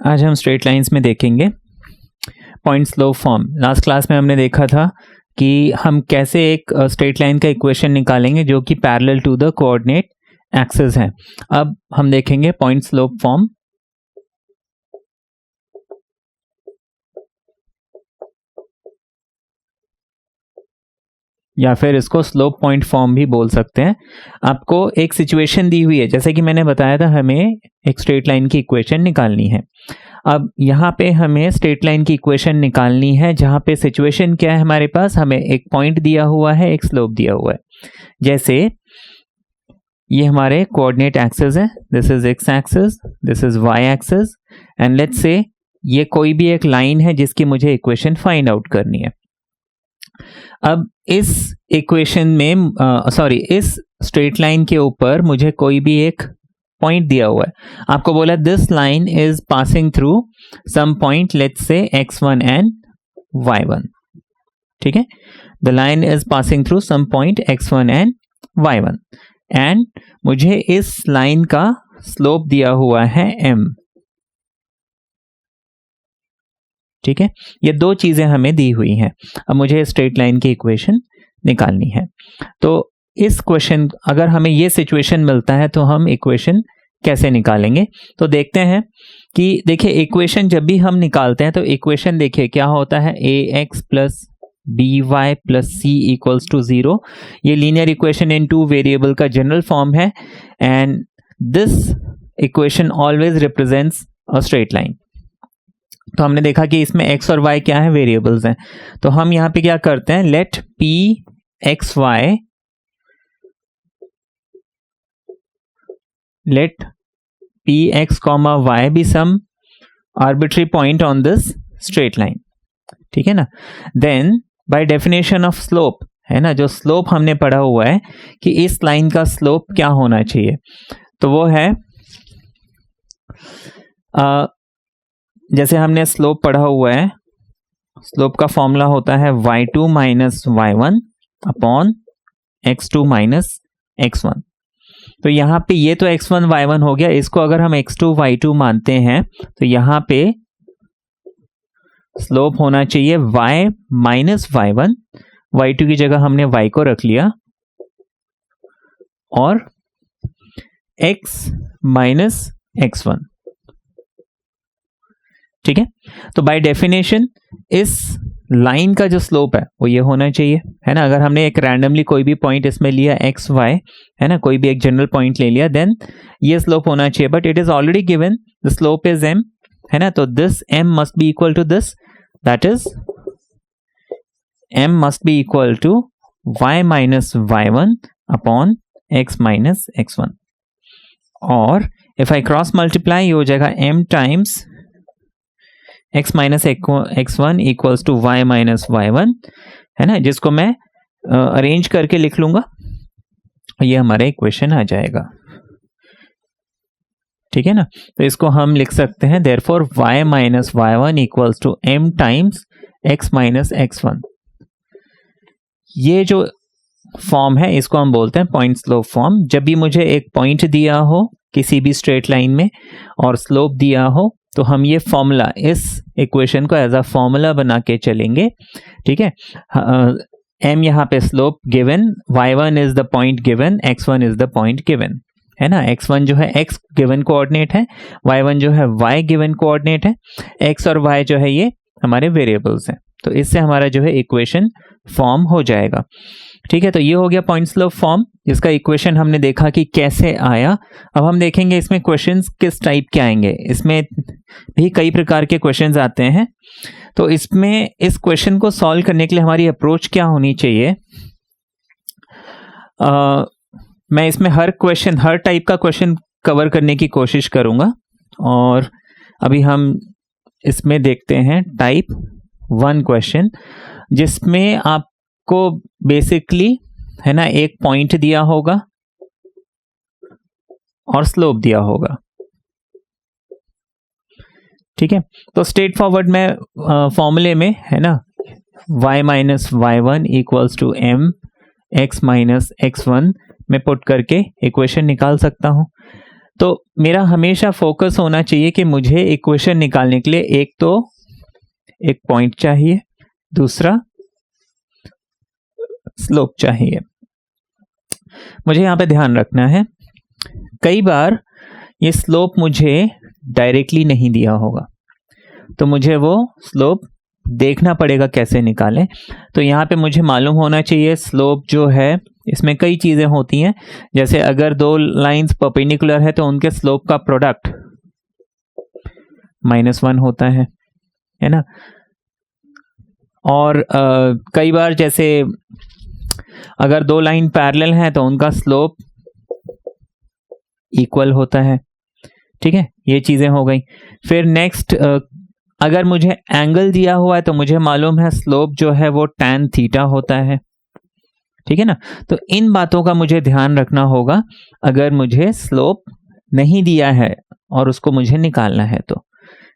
आज हम straight lines में देखेंगे point slope form. Last class में हमने देखा था कि हम कैसे एक स्ट्रेट लाइन का इक्वेशन निकालेंगे जो कि parallel to the coordinate axis है। अब हम देखेंगे पॉइंट स्लोप फॉर्म। या फिर इसको स्लोप पॉइंट फॉर्म भी बोल सकते हैं। आपको एक सिचुएशन दी हुई है, जैसे कि मैंने बताया था हमें एक स्ट्रेट लाइन की इक्वेशन निकालनी है। अब यहाँ पे हमें स्ट्रेट लाइन की इक्वेशन निकालनी है जहाँ पे सिचुएशन क्या है, हमारे पास हमें एक पॉइंट दिया हुआ है, एक स्लोप दिया हुआ है। जैसे ये हमारे कोऑर्डिनेट एक्सिस है, this is X axis, this is Y axis, and let's say ये कोई भी एक लाइन है जिसकी मुझे इक्वेशन फाइंड आउट करनी है। अब इस इक्वेशन में इस स्ट्रेट लाइन के ऊपर मुझे कोई भी एक पॉइंट दिया हुआ है। आपको बोला this line is passing through some point, let's say x1 and y1। ठीक है, the line is passing through some point x1 and y1 and मुझे इस लाइन का स्लोप दिया हुआ है m। ठीक है, ये दो चीजें हमें दी हुई हैं। अब मुझे स्ट्रेट लाइन की इक्वेशन निकालनी है। तो इस क्वेश्चन, अगर हमें ये सिचुएशन मिलता है तो हम इक्वेशन कैसे निकालेंगे, तो देखते हैं कि देखिए इक्वेशन जब भी हम निकालते हैं तो इक्वेशन देखिए क्या होता है, ax plus by plus c equals to 0। ये linear equation in two variable का जनरल फॉर्म है and this equation always represents a straight line. तो हमने देखा कि इसमें x और y क्या है, वेरिएबल्स हैं। तो हम यहाँ पे क्या करते हैं, late p x y, let p x comma y be some arbitrary point on this straight line। ठीक है ना। then by definition of slope, है ना, जो स्लोप हमने पढ़ा हुआ है कि इस लाइन का स्लोप क्या होना चाहिए, तो वो है जैसे हमने स्लोप पढ़ा हुआ है, स्लोप का फॉर्मूला होता है y2 minus y1 upon x2 minus x1। तो यहाँ पे ये तो x1 y1 हो गया, इसको अगर हम x2 y2 मानते हैं तो यहाँ पे स्लोप होना चाहिए y माइनस y1। y2 की जगह हमने y को रख लिया और x माइनस x1। ठीक है, तो बाय डेफिनेशन इस लाइन का जो स्लोप है वो ये होना चाहिए, है ना। अगर हमने एक रैंडमली कोई भी पॉइंट इसमें लिया x y, है ना, कोई भी एक जनरल पॉइंट ले लिया, देन ये स्लोप होना चाहिए, but it is already given the slope is m, है ना। तो this m must be equal to this, that is m must be equal to y minus y1 upon x minus x1। और if I cross multiply, ये हो जाएगा m times x minus x1 equals to y minus y1, है ना, जिसको मैं arrange करके लिख लूंगा, ये हमारा इक्वेशन आ जाएगा। ठीक है ना, तो इसको हम लिख सकते हैं therefore y minus y1 equals to m times x minus x1। ये जो फॉर्म है इसको हम बोलते हैं पॉइंट स्लोप फॉर्म। जब भी मुझे एक पॉइंट दिया हो किसी भी स्ट्रेट लाइन में और स्लोप दिया हो तो हम ये फॉर्मूला, इस इक्वेशन को एज अ फॉर्मूला बना के चलेंगे। ठीक है, m यहाँ पे slope given, y1 is the point given, x1 is the point given, है ना। x1 जो है x गिवन कोऑर्डिनेट है, y1 जो है y गिवन कोऑर्डिनेट है, x और y जो है ये हमारे वेरिएबल्स हैं। तो इससे हमारा जो है इक्वेशन फॉर्म हो जाएगा। ठीक है, तो ये हो गया पॉइंट स्लोप फॉर्म, जिसका इक्वेशन हमने देखा कि कैसे आया। अब हम देखेंगे इसमें क्वेश्चंस किस टाइप के आएंगे। इसमें भी कई प्रकार के क्वेश्चंस आते हैं, तो इसमें इस क्वेश्चन को सॉल्व करने के लिए हमारी अप्रोच क्या होनी चाहिए। मैं इसमें हर टाइप का क्वेश्चन कवर करने की कोशिश करूंगा। और अभी हम इसमें देखते हैं टाइप 1 क्वेश्चन, जिसमें आपको बेसिकली, है ना, एक पॉइंट दिया होगा और स्लोप दिया होगा। ठीक है, तो स्ट्रेट फॉरवर्ड में फॉर्मूले में, है ना, y minus y1 equals to m x minus x1 में पुट करके इक्वेशन निकाल सकता हूं। तो मेरा हमेशा फोकस होना चाहिए कि मुझे इक्वेशन निकालने के लिए एक तो एक पॉइंट चाहिए, दूसरा स्लोप चाहिए। मुझे यहाँ पे ध्यान रखना है, कई बार ये स्लोप मुझे डायरेक्टली नहीं दिया होगा, तो मुझे वो स्लोप देखना पड़ेगा कैसे निकालें। तो यहाँ पे मुझे मालूम होना चाहिए स्लोप जो है, इसमें कई चीज़ें होती हैं, जैसे अगर दो लाइंस परपेंडिकुलर है तो उनके स्लोप का प्रोडक्ट -1 होता है ना। और कई बार जैसे अगर दो लाइन पैरेलल हैं तो उनका स्लोप इक्वल होता है, ठीक है, ये चीज़ें हो गई। फिर नेक्स्ट, अगर मुझे एंगल दिया हुआ है तो मुझे मालूम है स्लोप जो है वो tan थीटा होता है, ठीक है ना। तो इन बातों का मुझे ध्यान रखना होगा अगर मुझे स्लोप नहीं दिया है और उसको मुझे निकालना है तो,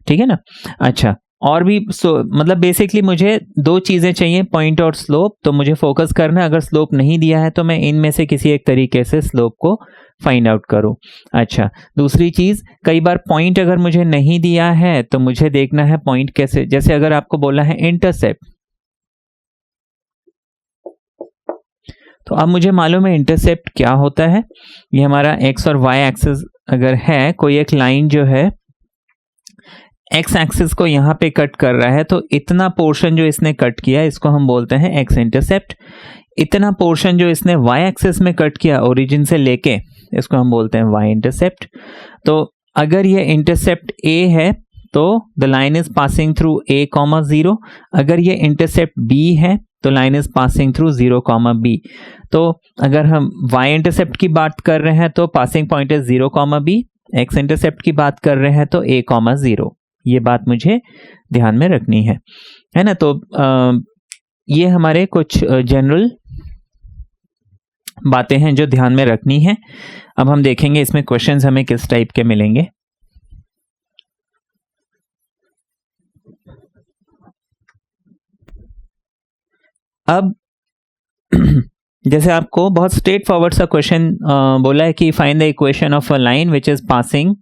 ठीक है ना। अच्छा, और भी मतलब बेसिकली मुझे दो चीज़ें चाहिए, पॉइंट और स्लोप। तो मुझे फोकस करना है, अगर स्लोप नहीं दिया है तो मैं इनमें से किसी एक तरीके से स्लोप को फाइंड आउट करूं। अच्छा, दूसरी चीज़, कई बार पॉइंट अगर मुझे नहीं दिया है तो मुझे देखना है पॉइंट कैसे, जैसे अगर आपको बोला है इंटरसेप्ट, तो अब मुझे मालूम है इंटरसेप्ट क्या होता है। ये हमारा एक्स और वाई एक्सिस अगर है, कोई एक लाइन जो है एक्स एक्सिस को यहाँ पे कट कर रहा है, तो इतना पोर्शन जो इसने कट किया इसको हम बोलते हैं एक्स इंटरसेप्ट। इतना पोर्शन जो इसने वाई एक्सिस में कट किया ओरिजिन से लेके, इसको हम बोलते हैं वाई इंटरसेप्ट। तो अगर ये इंटरसेप्ट ए है तो the line is passing through a, 0। अगर ये इंटरसेप्ट बी है तो line is passing through 0, b। तो अगर हम y इंटरसेप्ट की बात कर रहे हैं तो पासिंग पॉइंट है 0, b। x इंटरसेप्ट की बात कर रहे हैं तो a, 0। ये बात मुझे ध्यान में रखनी है ना। तो ये हमारे कुछ जनरल बातें हैं जो ध्यान में रखनी है। अब हम देखेंगे इसमें क्वेश्चंस हमें किस टाइप के मिलेंगे। अब जैसे आपको बहुत स्ट्रेट फॉरवर्ड सा क्वेश्चन बोला है कि find the equation of a line which is passing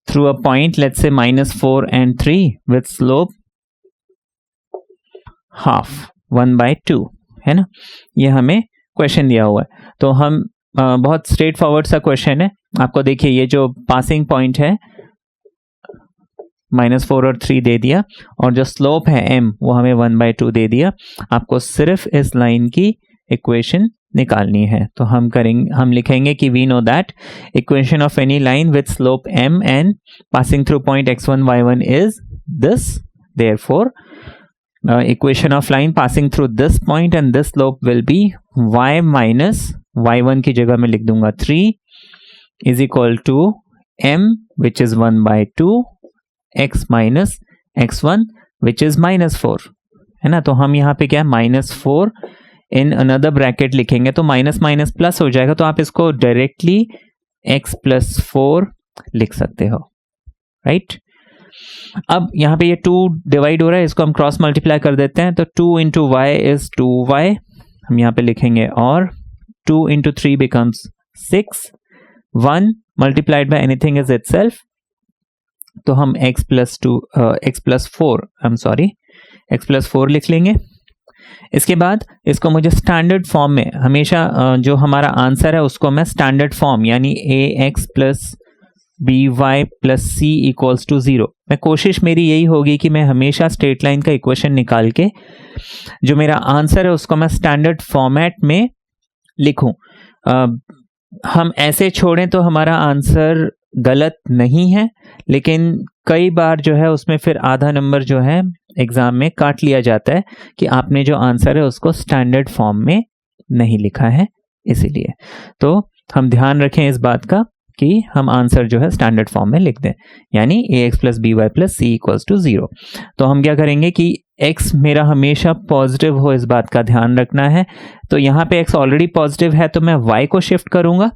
through a point, let's से -4 and 3 विथ स्लोप हाफ 1/2, है ना। ये हमें क्वेश्चन दिया हुआ है, तो हम बहुत स्ट्रेट फॉरवर्ड सा क्वेश्चन है। आपको देखिए, ये जो पासिंग पॉइंट है -4 और 3 दे दिया, और जो स्लोप है m वो हमें 1/2 दे दिया। आपको सिर्फ इस लाइन की इक्वेशन निकालनी है। तो हम लिखेंगे कि we know that equation of any line with slope m and passing through point x1 y1 is this. Therefore equation of line passing through this point and this slope will be y minus y1 की जगह में लिख दूंगा 3 is equal to m which is 1/2 x minus x1 which is -4, है ना। तो हम यहाँ पे क्या -4 इन अनदर ब्रैकेट लिखेंगे तो माइनस माइनस प्लस हो जाएगा, तो आप इसको डायरेक्टली x + 4 लिख सकते हो, राइट। अब यहाँ पे ये 2 डिवाइड हो रहा है, इसको हम क्रॉस मल्टीप्लाई कर देते हैं, तो 2 × y इज 2y, हम यहाँ पे लिखेंगे, और 2 × 3 becomes 6, 1 multiplied by anything is itself, तो हम x + 4 लिख लेंगे। इसके बाद इसको मुझे स्टैंडर्ड फॉर्म में, हमेशा जो हमारा आंसर है उसको मैं स्टैंडर्ड फॉर्म यानी ax + by + c = 0, मैं कोशिश मेरी यही होगी कि मैं हमेशा स्ट्रेट लाइन का इक्वेशन निकाल के जो मेरा आंसर है उसको मैं स्टैंडर्ड फॉर्मेट में लिखूं। हम ऐसे छोड़ें तो हमारा आंसर गलत नहीं है, लेकिन कई बार जो है उसमें फिर आधा नंबर जो है एग्जाम में काट लिया जाता है कि आपने जो आंसर है उसको स्टैंडर्ड फॉर्म में नहीं लिखा है, इसीलिए। तो हम ध्यान रखें इस बात का कि हम आंसर जो है स्टैंडर्ड फॉर्म में लिख दें, यानी ax + by + c = 0। तो हम क्या करेंगे कि x मेरा हमेशा पॉजिटिव हो, इस बात का ध्यान रखना है। तो यहाँ पे x ऑलरेडी पॉजिटिव है तो मैं y को शिफ्ट करूंगा,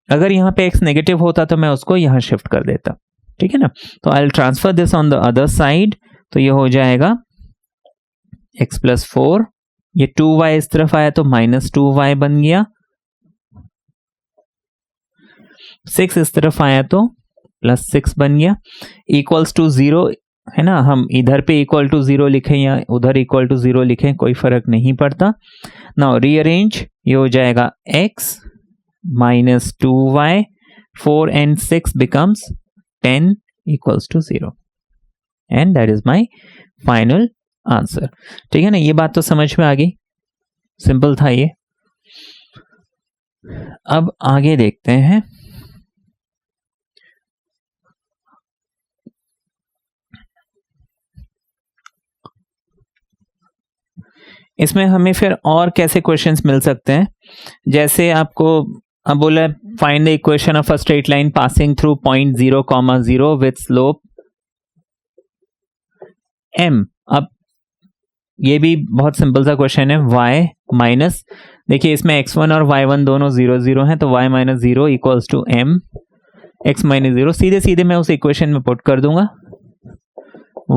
अगर यहाँ पे x नेगेटिव होता तो मैं उसको यहाँ शिफ्ट कर देता, ठीक है ना। तो I will transfer this on the other side, तो ये हो जाएगा x + 4, ये 2y इस तरफ आया तो -2y बन गया, 6 इस तरफ आया तो +6 बन गया, इक्वल्स टू 0 है ना। हम इधर पे इक्वल टू 0 लिखें या उधर इक्वल टू 0 लिखें कोई फर्क नहीं पड़ता। नाउ रीअरेंज, ये हो जाएगा x minus 2y, 4 and 6 becomes 10 equals to 0 and that is my final answer। ठीक है ना, ये बात तो समझ में आ गई, सिंपल था ये। अब आगे देखते हैं। इसमें हमें फिर और कैसे क्वेश्चंस मिल सकते हैं, जैसे आपको अब बोला find the equation of a straight line passing through point 0,0 with slope m। अब ये भी बहुत सिंपल सा क्वेश्चन है, y माइनस, देखिए इसमें x1 और y1 दोनों 0 0 हैं, तो y minus 0 equals to m x minus 0। सीधे सीधे मैं उस इक्वेशन में पुट कर दूंगा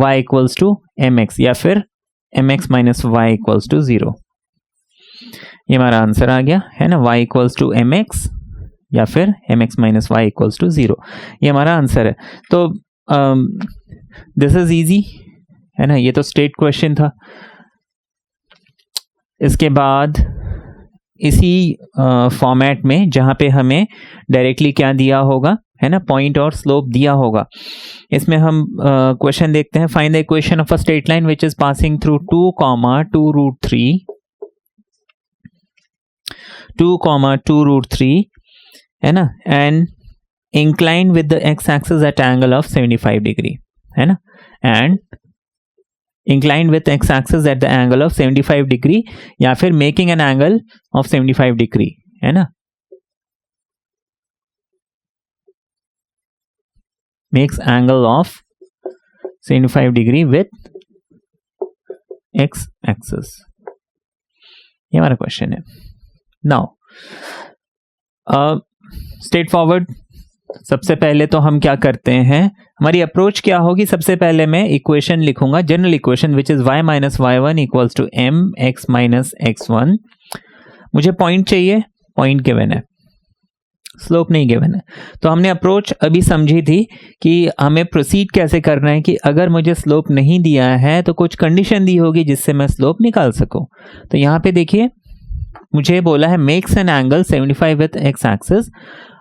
y इक्वल्स टू mx या फिर mx minus y equals to 0। ये हमारा आंसर आ गया है ना, y इक्वल्स टू mx या फिर mx minus y equals to 0, ये हमारा आंसर है। तो दिस इज इजी है ना, ये तो स्टेट क्वेश्चन था। इसके बाद इसी फॉर्मेट में जहां पे हमें डायरेक्टली क्या दिया होगा है ना, पॉइंट और स्लोप दिया होगा, इसमें हम क्वेश्चन देखते हैं। Find the equation of a straight line which is passing through 2,2√3 2,2√3 है ना, and incline with the x axis eight angle of 75 degree है ना, and inclined with x axis at the angle of 75 degree या फिर making an angle of 75 degree है ना, makes angle of 75 degree with x axis, ये हमारा question है। Now straight forward, सबसे पहले तो हम क्या करते हैं, हमारी अप्रोच क्या होगी, सबसे पहले मैं इक्वेशन लिखूंगा, general equation which is y minus y1 equals to m x minus x1। मुझे पॉइंट चाहिए, पॉइंट गिवन है, स्लोप नहीं गिवन है। तो हमने अप्रोच अभी समझी थी कि हमें प्रोसीड कैसे करना है, कि अगर मुझे स्लोप नहीं दिया है तो कुछ कंडीशन दी होगी जिससे मैं स्लोप निकाल सकूं। तो यहाँ पे देखिए मुझे बोला है makes an angle 75 with X axis,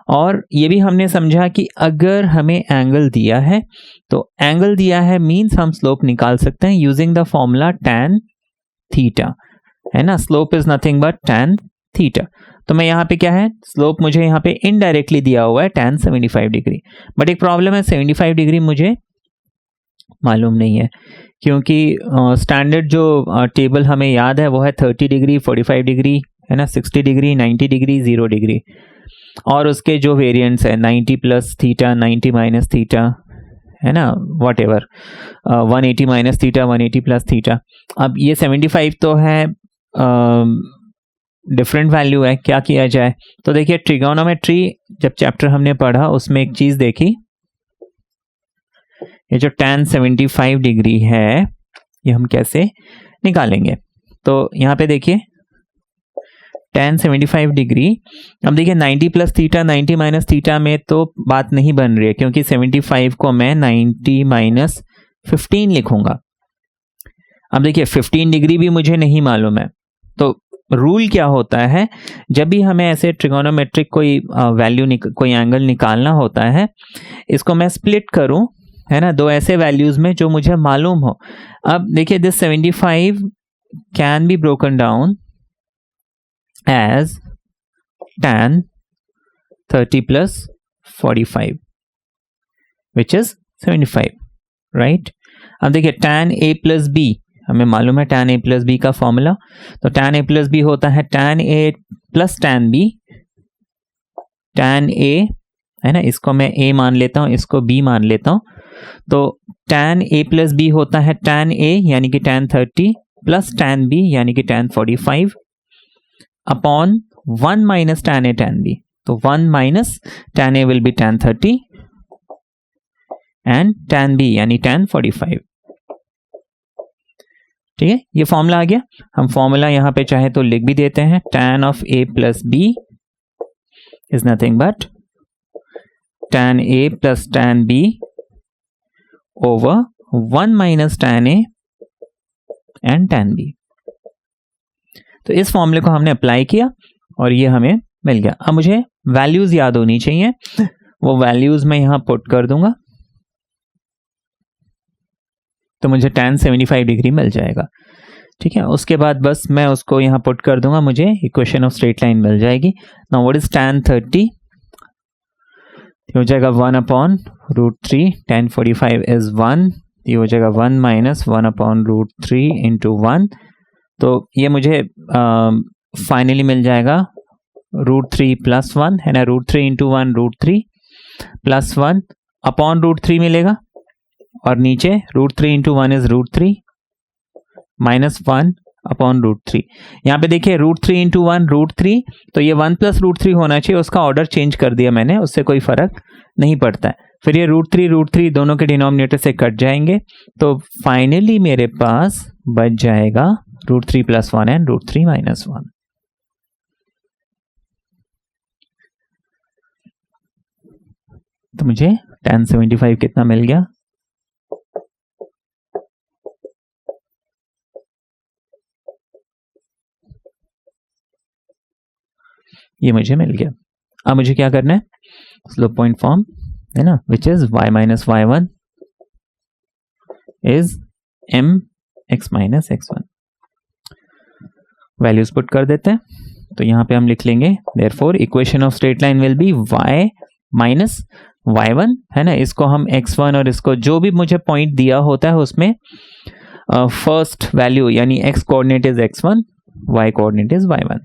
और ये भी हमने समझा कि अगर हमें एंगल दिया है तो एंगल दिया है मींस हम स्लोप निकाल सकते हैं using the formula tan theta है ना, slope is nothing but tan theta. तो मैं यहाँ पे क्या है, स्लोप मुझे यहाँ पे इनडायरेक्टली दिया हुआ है tan 75 डिग्री, बट एक प्रॉब्लम है 75 डिग्री मुझे मालूम नहीं है, क्योंकि स्टैंडर्ड जो टेबल हमें याद है वो है 30 डिग्री, 45 डिग्री है ना, 60 डिग्री, 90 डिग्री, 0 डिग्री, और उसके जो वेरिएंट्स है 90 प्लस थीटा, 90 माइनस थीटा है ना, what ever 180 minus theta, 180 plus theta. अब ये 75 तो है डिफरेंट वैल्यू है, क्या किया जाए। तो देखिए ट्रिगोनोमेट्री जब चैप्टर हमने पढ़ा उसमें एक चीज देखी, ये जो tan 75 डिग्री है ये हम कैसे निकालेंगे। तो यहाँ पे देखिए tan 75 डिग्री, अब देखिए 90 प्लस थीटा, 90 माइनस थीटा में तो बात नहीं बन रही है, क्योंकि 75 को मैं 90 माइनस 15 लिखूंगा। अब देखिए 15 डिग्री भी मुझे नहीं मालूम है, तो रूल क्या होता है, जब भी हमें ऐसे ट्रिगोनोमेट्रिक कोई वैल्यू कोई एंगल निकालना होता है, इसको मैं स्प्लिट करूं है ना, दो ऐसे वैल्यूज में जो मुझे मालूम हो। अब देखिए this 75 can be broken down as tan 30 plus 45 which is 75 right। अब देखिए tan a plus b, हमें मालूम है tan a plus b का फॉर्मूला, तो tan a plus b होता है tan a plus tan b, tan a है ना, इसको मैं a मान लेता हूं, इसको b मान लेता हूं, तो tan a plus b होता है tan a यानी कि tan 30 प्लस tan b यानी कि tan 45 upon 1 minus tan a tan b, तो 1 minus tan a will be tan 30 and tan b यानी tan 45। ठीक है, ये फॉर्मूला आ गया। हम फॉर्मूला यहां पे चाहे तो लिख भी देते हैं, tan of a plus b is nothing but tan A plus tan B over 1 minus tan A and tan B। तो इस फॉर्मूले को हमने अप्लाई किया और ये हमें मिल गया। अब मुझे वैल्यूज याद होनी चाहिए, वो वैल्यूज मैं यहां पुट कर दूंगा तो मुझे tan 75 डिग्री मिल जाएगा। ठीक है, उसके बाद बस मैं उसको यहां पुट कर दूंगा, मुझे इक्वेशन ऑफ स्ट्रेट लाइन मिल जाएगी। Now what is tan 30? हो जाएगा 1/√3, tan 45 इज 1, ये हो जाएगा 1 माइनस 1/√3 इंटू 1। तो ये मुझे फाइनली मिल जाएगा √3 प्लस 1 है ना, √3 इंटू 1 √3 प्लस 1 अपॉन √3 मिलेगा और नीचे √3 इंटू 1 इज √3 माइनस 1 अपॉन √3। यहाँ पे देखिए √3 इंटू 1 √3, तो ये 1 प्लस √3 होना चाहिए, उसका ऑर्डर चेंज कर दिया मैंने, उससे कोई फर्क नहीं पड़ता है। फिर ये √3 दोनों के डिनोमिनेटर से कट जाएंगे, तो फाइनली मेरे पास बच जाएगा √3 प्लस 1 एंड √3 माइनस 1। तो मुझे tan 75 कितना मिल गया? ये मुझे मिल गया। अब मुझे क्या करना है, स्लोप पॉइंट फॉर्म है ना, विच is y minus y1 is mx minus x1। Values put कर देते हैं, तो यहां पे हम लिख लेंगे therefore equation of straight line will be y minus y1 है ना, इसको हम x1 और इसको जो भी मुझे पॉइंट दिया होता है उसमें फर्स्ट वैल्यू यानी x coordinate is x1, y coordinate is y1।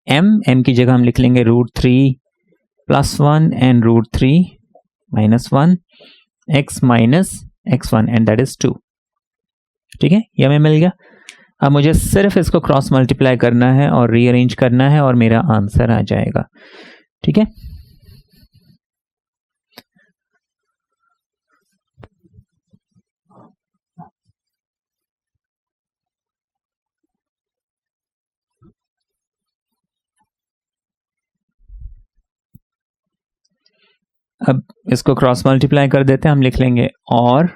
m की जगह हम लिख लेंगे √3 plus 1 and √3 minus 1 x minus x1 and that is 2। ठीक है, ये हमें मिल गया। अब मुझे सिर्फ इसको क्रॉस मल्टीप्लाई करना है और रीअरेंज करना है और मेरा आंसर आ जाएगा। ठीक है, अब इसको क्रॉस मल्टीप्लाई कर देते हैं, हम लिख लेंगे और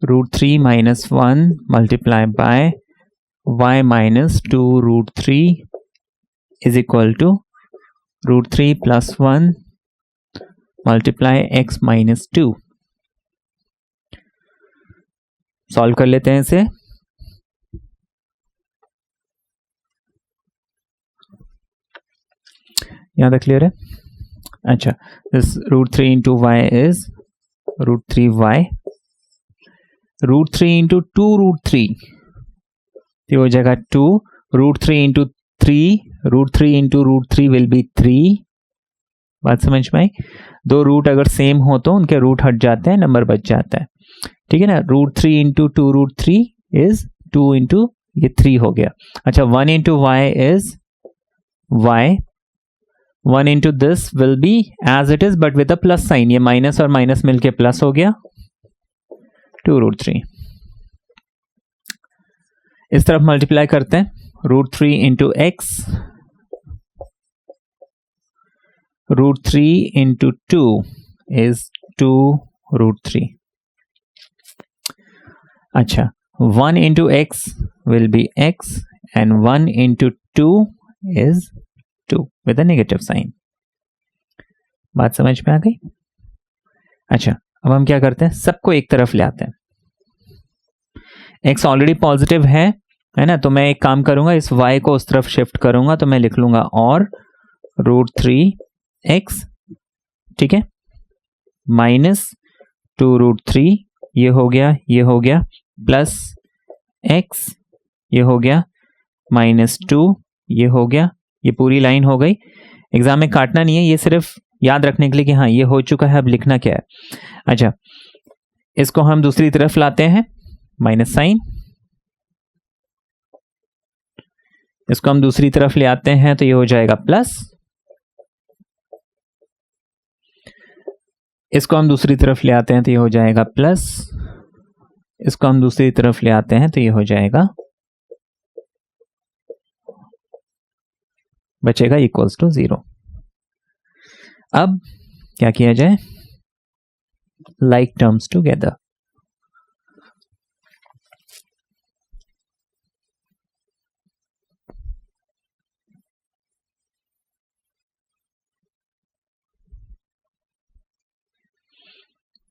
√3 minus 1 multiply by y minus 2√3 is equal to √3 plus 1 multiply x minus 2। Solve कर लेते हैं इसे। यहां तक क्लियर है? अच्छा, this √3 into y is √3y, √3 into 2√3 तो हो जाएगा 2, √3 इंटू 3, √3 इंटू √3 विल बी 3। बात समझ में आई? दो रूट अगर सेम हो तो उनके रूट हट जाते हैं, नंबर बच जाता है। ठीक है ना, √3 इंटू 2√3 इज 2 इंटू ये 3 हो गया। अच्छा, 1 into y is y, 1 into this will be as it is but with a plus sign, ये माइनस और माइनस मिलके प्लस हो गया 2√3। इस तरफ मल्टीप्लाई करते हैं, √3 इंटू x, √3 इंटू 2 इज 2√3। अच्छा, 1 into x will be x and 1 into 2 is 2 with a negative sign. बात समझ में आ गई? अच्छा, अब हम क्या करते हैं, सबको एक तरफ ले आते हैं। x ऑलरेडी पॉजिटिव है ना, तो मैं एक काम करूंगा, इस y को उस तरफ शिफ्ट करूंगा, तो मैं लिख लूंगा और √3x, ठीक है, माइनस 2√3 ये हो गया प्लस x ये हो गया माइनस 2 ये हो गया, ये पूरी लाइन हो गई। एग्जाम में काटना नहीं है, ये सिर्फ याद रखने के लिए कि हाँ ये हो चुका है, अब लिखना क्या है। अच्छा, इसको हम दूसरी तरफ लाते हैं, माइनस साइन, इसको हम दूसरी तरफ ले आते हैं तो ये हो जाएगा प्लस, इसको हम दूसरी तरफ ले आते हैं तो ये हो जाएगा प्लस, इसको हम दूसरी तरफ ले आते हैं तो ये हो जाएगा बचेगा इक्वल्स टू 0। अब क्या किया जाए, like terms together.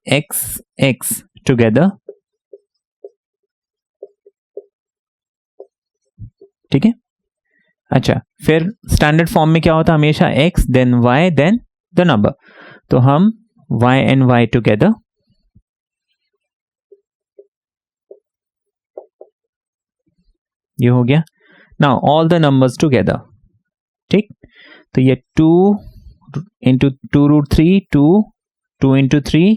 x together, ठीक है। अच्छा, फिर स्टैंडर्ड फॉर्म में क्या होता है, हमेशा x then y then the number, तो हम y एंड y टुगेदर, ये हो गया। Now all the numbers together, ठीक। तो ये 2 इंटू 2√3, 2 इंटू 3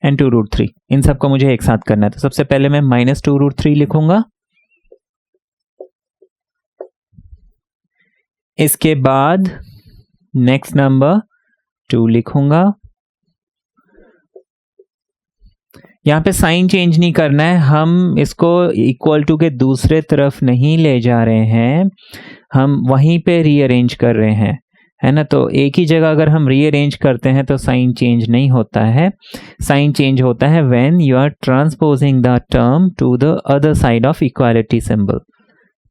एंड 2√3, इन सबको मुझे एक साथ करना है। तो सबसे पहले मैं -2√3 लिखूंगा, इसके बाद नेक्स्ट नंबर 2 लिखूंगा। यहाँ पे साइन चेंज नहीं करना है, हम इसको इक्वल टू के दूसरे तरफ नहीं ले जा रहे हैं, हम वहीं पे रीअरेंज कर रहे हैं, है ना। तो एक ही जगह अगर हम रीअरेंज करते हैं तो साइन चेंज नहीं होता है। साइन चेंज होता है when you are transposing the term to the other side of equality symbol,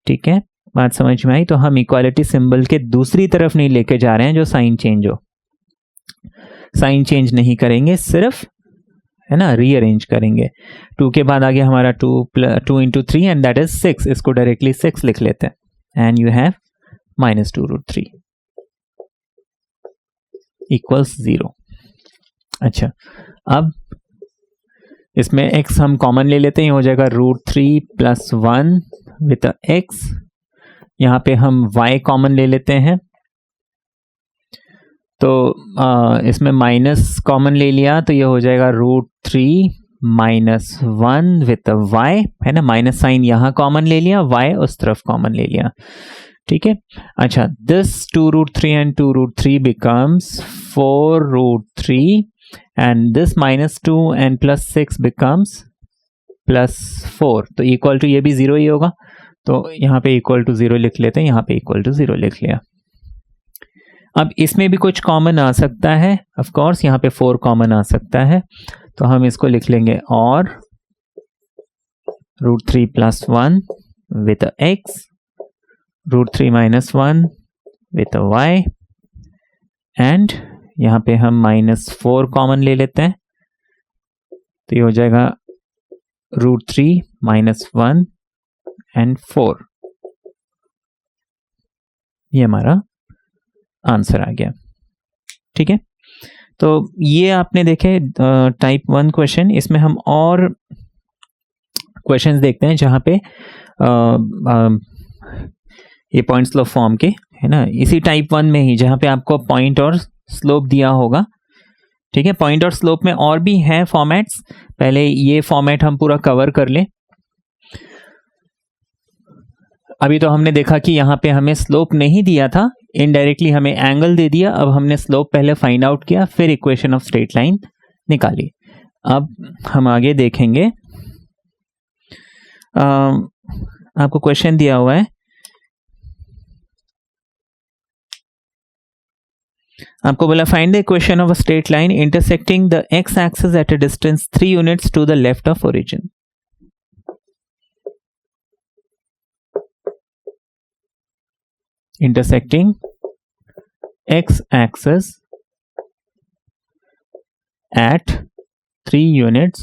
ठीक है। बात समझ में आई। तो हम इक्वालिटी सिंबल के दूसरी तरफ नहीं लेके जा रहे हैं जो साइन चेंज हो, साइन चेंज नहीं करेंगे, सिर्फ, है ना, रीअरेंज करेंगे। 2 के बाद आ गया हमारा 2 इंटू 3 एंड दैट इज 6, इसको डायरेक्टली 6 लिख लेते हैं एंड यू हैव -2√3 इक्वल्स 0। अच्छा, अब इसमें x हम कॉमन ले लेते हैं, हो जाएगा √3 + 1 विद x। यहाँ पे हम y कॉमन ले लेते हैं, तो इसमें माइनस कॉमन ले लिया तो ये हो जाएगा √3 - 1 विद y, है ना। माइनस साइन यहाँ कॉमन ले लिया, y उस तरफ कॉमन ले लिया, ठीक है। अच्छा, this 2√3 and 2√3 becomes 4√3 and this -2 and +6 becomes +4, तो इक्वल टू ये भी 0 ही होगा, तो यहाँ पे इक्वल टू 0 लिख लेते हैं, यहाँ पे इक्वल टू 0 लिख लिया। अब इसमें भी कुछ कॉमन आ सकता है, ऑफ कोर्स यहाँ पे 4 कॉमन आ सकता है, तो हम इसको लिख लेंगे और √3 + 1 with x, √3 - 1 with y, and यहाँ पे हम -4 कॉमन ले लेते हैं, तो ये हो जाएगा √3 - 1 एंड 4, ये हमारा आंसर आ गया, ठीक है। तो ये आपने देखे टाइप 1 क्वेश्चन। इसमें हम और क्वेश्चंस देखते हैं जहाँ पे ये पॉइंट स्लोप फॉर्म के, है ना, इसी टाइप 1 में ही, जहाँ पे आपको पॉइंट और स्लोप दिया होगा, ठीक है। पॉइंट और स्लोप में और भी हैं फॉर्मेट्स, पहले ये फॉर्मेट हम पूरा कवर कर लें। अभी तो हमने देखा कि यहाँ पे हमें स्लोप नहीं दिया था, इनडायरेक्टली हमें एंगल दे दिया। अब हमने स्लोप पहले फाइंड आउट किया, फिर इक्वेशन ऑफ स्ट्रेट लाइन निकाली। अब हम आगे देखेंगे, आपको क्वेश्चन दिया हुआ है, आपको बोला find the equation of a straight line intersecting the x axis at a distance 3 units to the left of origin. intersecting x axis at 3 units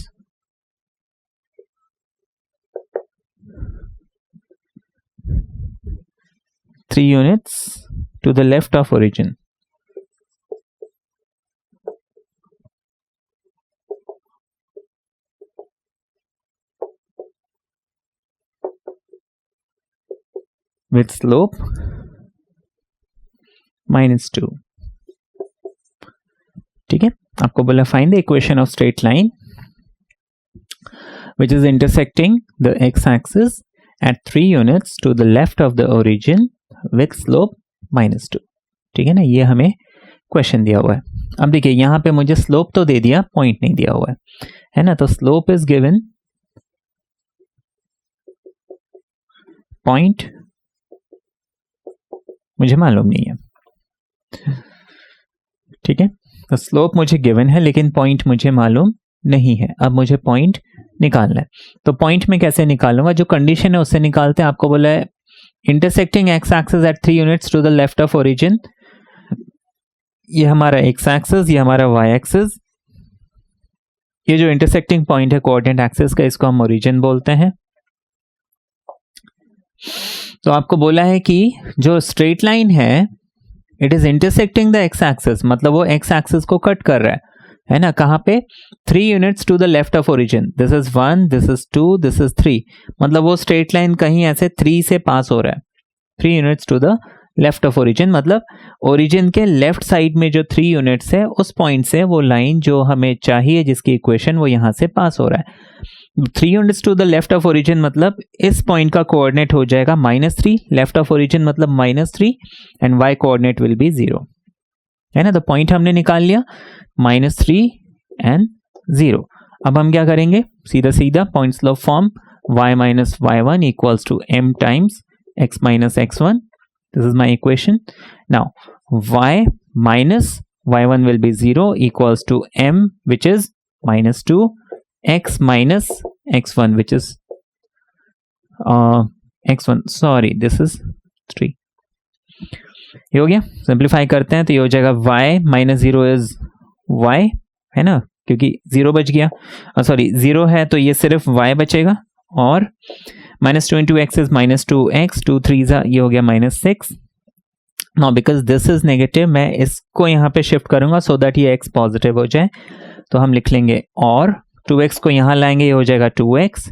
to the left of origin. With slope -2, ठीक है। आपको बोला find the equation of straight line which is intersecting the x axis at 3 units to the left of the origin with slope -2, ठीक है ना। ये हमें question दिया हुआ है। अब देखिए यहाँ पे मुझे स्लोप तो दे दिया, पॉइंट नहीं दिया हुआ है ना। तो स्लोप इज गिवन पॉइंट मुझे मालूम नहीं है। ठीक है, तो स्लोप मुझे गिवन है लेकिन पॉइंट मुझे मालूम नहीं है। अब मुझे पॉइंट निकालना है, तो पॉइंट में कैसे निकालूंगा? जो कंडीशन है उससे निकालते हैं। आपको बोला है intersecting X axis at 3 units to the left of origin. ये हमारा एक्स एक्सिस, ये हमारा वाई एक्सिस। ये जो इंटरसेक्टिंग पॉइंट है कोऑर्डिनेट एक्सिस का, इसको हम ओरिजिन बोलते हैं। तो आपको बोला है कि जो स्ट्रेट लाइन है it is intersecting the x axis, मतलब वो एक्स एक्सिस को कट कर रहा है ना? कहाँ पे? 3 units to the left of origin. This is 1, this is 2, this is 3। मतलब वो स्ट्रेट लाइन कहीं ऐसे 3 से पास हो रहा है। 3 units to the left of origin, मतलब ओरिजिन के लेफ्ट साइड में जो 3 यूनिट्स है उस पॉइंट से वो लाइन जो हमें चाहिए जिसकी इक्वेशन, वो यहां से पास हो रहा है। 3 units to the left of origin मतलब इस पॉइंट का कोऑर्डिनेट हो जाएगा -3, लेफ्ट ऑफ ओरिजिन मतलब -3 and Y coordinate will be 0, है ना? तो पॉइंट हमने निकाल लिया -3 एंड 0। अब हम क्या करेंगे? सीधा सीधा point slope form y minus y1 equals to m times x minus x1. This is my equation. Now y minus y1 will be 0 equals to m, which is -2, x minus x1, which is x1, sorry, this is 3. ये हो गया। Simplify करते हैं तो ये हो जाएगा y minus 0 is y, है ना? क्योंकि 0 बच गया, सॉरी 0 है तो ये सिर्फ y बचेगा, और -2 into x is -2x, 2 3s ये हो गया -6। Now because this is negative, मैं इसको यहाँ पे शिफ्ट करूंगा सो दैट ये x पॉजिटिव हो जाए। तो हम लिख लेंगे, और 2x को यहाँ लाएंगे, ये हो जाएगा 2x।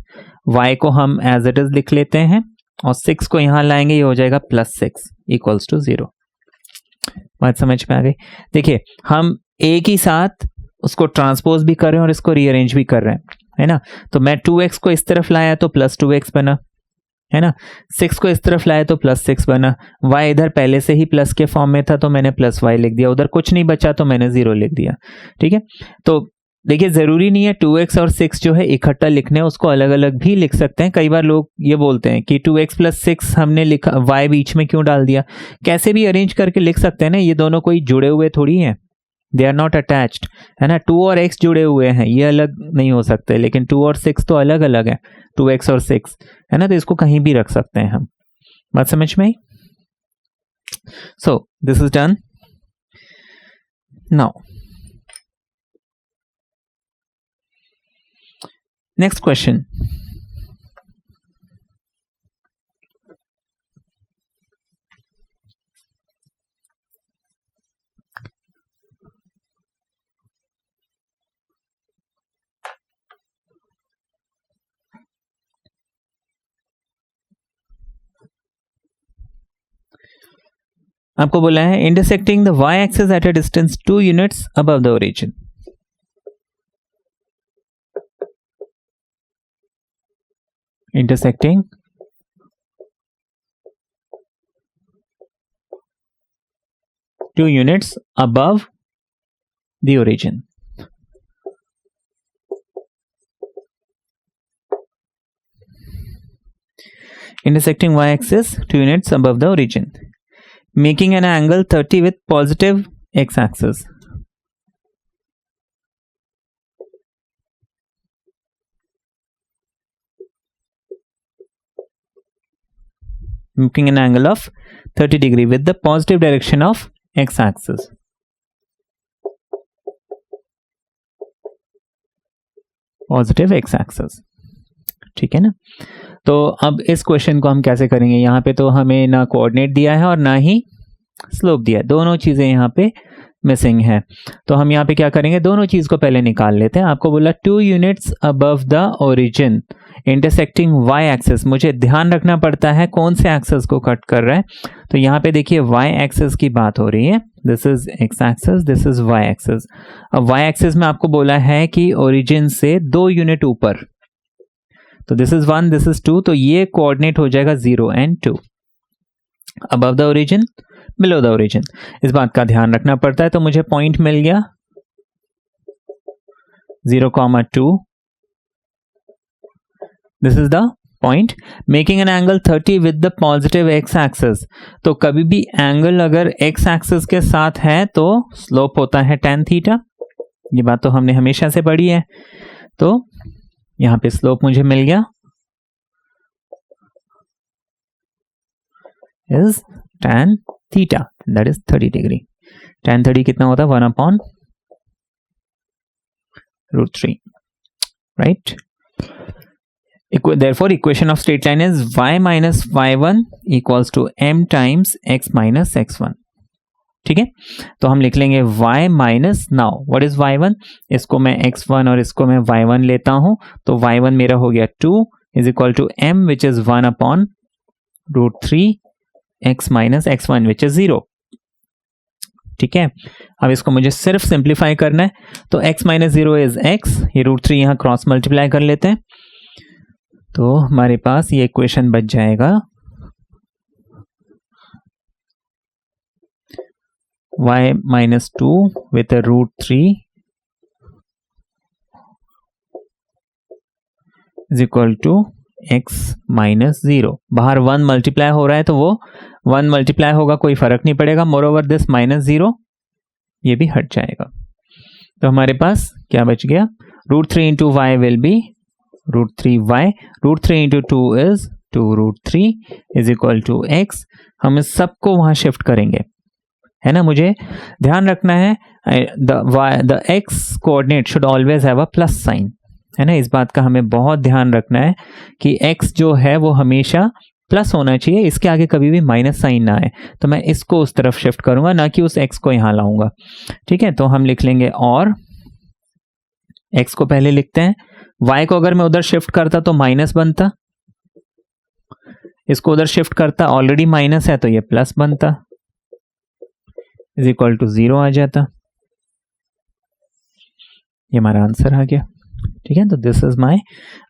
y को हम एज इट इज लिख लेते हैं, और 6 को यहाँ लाएंगे, ये हो जाएगा +6 इक्वल्स टू 0। बात समझ में आ गई? देखिए, हम एक ही साथ उसको ट्रांसपोज भी कर रहे हैं और इसको रीअरेंज भी कर रहे हैं, है ना? तो मैं 2x को इस तरफ लाया तो +2x बना, है ना? 6 को इस तरफ लाया तो +6 बना। y इधर पहले से ही प्लस के फॉर्म में था तो मैंने +y लिख दिया, उधर कुछ नहीं बचा तो मैंने 0 लिख दिया। ठीक है, तो देखिए जरूरी नहीं है 2x और 6 जो है इकट्ठा लिखने, उसको अलग अलग भी लिख सकते हैं। कई बार लोग ये बोलते हैं कि 2x + 6 हमने लिखा, y बीच में क्यों डाल दिया? कैसे भी अरेंज करके लिख सकते हैं ना, ये दोनों कोई जुड़े हुए थोड़ी हैं, दे आर नॉट अटैच्ड, है ना? 2 और x जुड़े हुए हैं, ये अलग नहीं हो सकते, लेकिन 2 और 6 तो अलग अलग है, 2x और 6, है ना? तो इसको कहीं भी रख सकते हैं हम। बात समझ में आई? So this is done. Now next question. आपको बोला है intersecting the y axis at a distance 2 units above the origin. Intersecting two units above the origin. Intersecting y-axis 2 units above the origin, making an angle 30 with positive x-axis. Making an angle of 30 degree with the positive direction of x-axis. Positive x-axis. ठीक है ना? तो अब इस question को हम कैसे करेंगे? यहाँ पे तो हमें ना कोऑर्डिनेट दिया है और ना ही स्लोप दिया है, दोनों चीजें यहाँ पे मिसिंग है। तो हम यहाँ पे क्या करेंगे, दोनों चीज को पहले निकाल लेते हैं। आपको बोला 2 units above the origin intersecting y axis. मुझे ध्यान रखना पड़ता है कौन से एक्सिस को कट कर रहा है। तो यहाँ पे देखिए y एक्सिस की बात हो रही है, this is x axis, this is y axis. अब y एक्सिस में आपको बोला है कि ओरिजिन से 2 यूनिट ऊपर, तो दिस इज 1, दिस इज 2, तो ये कोऑर्डिनेट हो जाएगा 0 and 2। Above the origin, below the origin, इस बात का ध्यान रखना पड़ता है। तो मुझे पॉइंट मिल गया 0, 2, this is the point making an angle 30 with the positive x axis. तो कभी भी एंगल अगर एक्स एक्सिस के साथ है तो स्लोप होता है tan थीटा, ये बात तो हमने हमेशा से पढ़ी है। तो यहां पे स्लोप मुझे मिल गया is tan theta, that is 30 degree. tan 30 कितना होता है 1/√3, right. Therefore equation of straight line is y minus y1 equals to m times x minus x1। ठीक है, तो हम लिख लेंगे y minus, now what is y1, इसको मैं x1 और इसको मैं y1 लेता हूं, तो y1 मेरा हो गया 2 is equal to m which is 1/√3 x minus x1 which is 0। ठीक है, अब इसको मुझे सिर्फ सिंप्लीफाई करना है, तो x माइनस 0 इज x, ये √3 यहां क्रॉस मल्टीप्लाई कर लेते हैं, तो हमारे पास ये इक्वेशन बच जाएगा y minus 2 with √3 is equal to x minus 0। बाहर 1 मल्टीप्लाई हो रहा है तो वो 1 मल्टीप्लाई होगा, कोई फर्क नहीं पड़ेगा। मोर ओवर दिस माइनस 0 ये भी हट जाएगा, तो हमारे पास क्या बच गया, √3 into Y will be √3y, √3 into 2 is 2√3 is equal to x। हम इस सबको वहां शिफ्ट करेंगे, है ना। मुझे ध्यान रखना है the x coordinate should always have a plus sign, है ना। इस बात का हमें बहुत ध्यान रखना है कि x जो है वो हमेशा प्लस होना चाहिए, इसके आगे कभी भी माइनस साइन ना आए। तो मैं इसको उस तरफ शिफ्ट करूंगा, ना कि उस x को यहां लाऊंगा। ठीक है, तो हम लिख लेंगे और x को पहले लिखते हैं, y को अगर मैं उधर शिफ्ट करता तो माइनस बनता, इसको उधर शिफ्ट करता ऑलरेडी माइनस है तो ये प्लस बनता, इज इक्वल टू 0 आ जाता। ये हमारा आंसर आ गया। ठीक है, तो दिस इज माय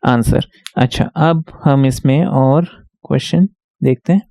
आंसर। अच्छा, अब हम इसमें और क्वेश्चन देखते हैं।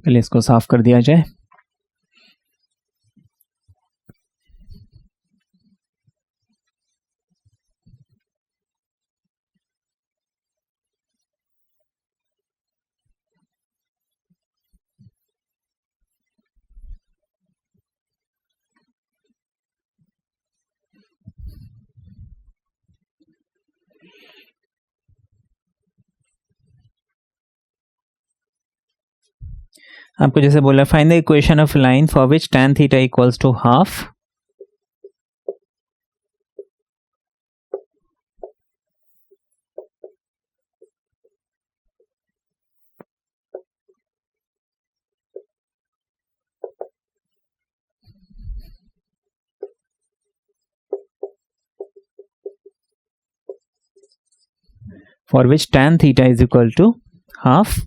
पहले इसको साफ कर दिया जाए। आपको जैसे बोला, find the equation of line for which tan theta equals to half. for which tan theta is equal to half,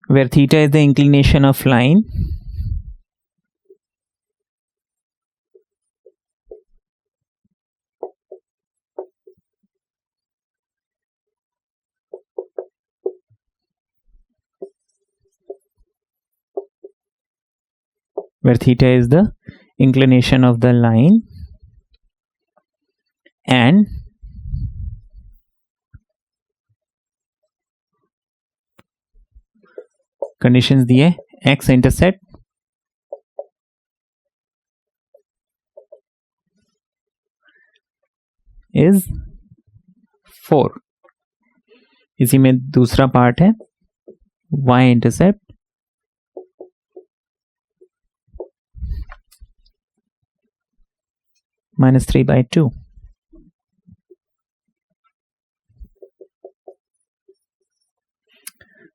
where theta is the inclination of line and conditions दिए, x इंटरसेप्ट इज 4, इसी में दूसरा part है y intercept -3/2।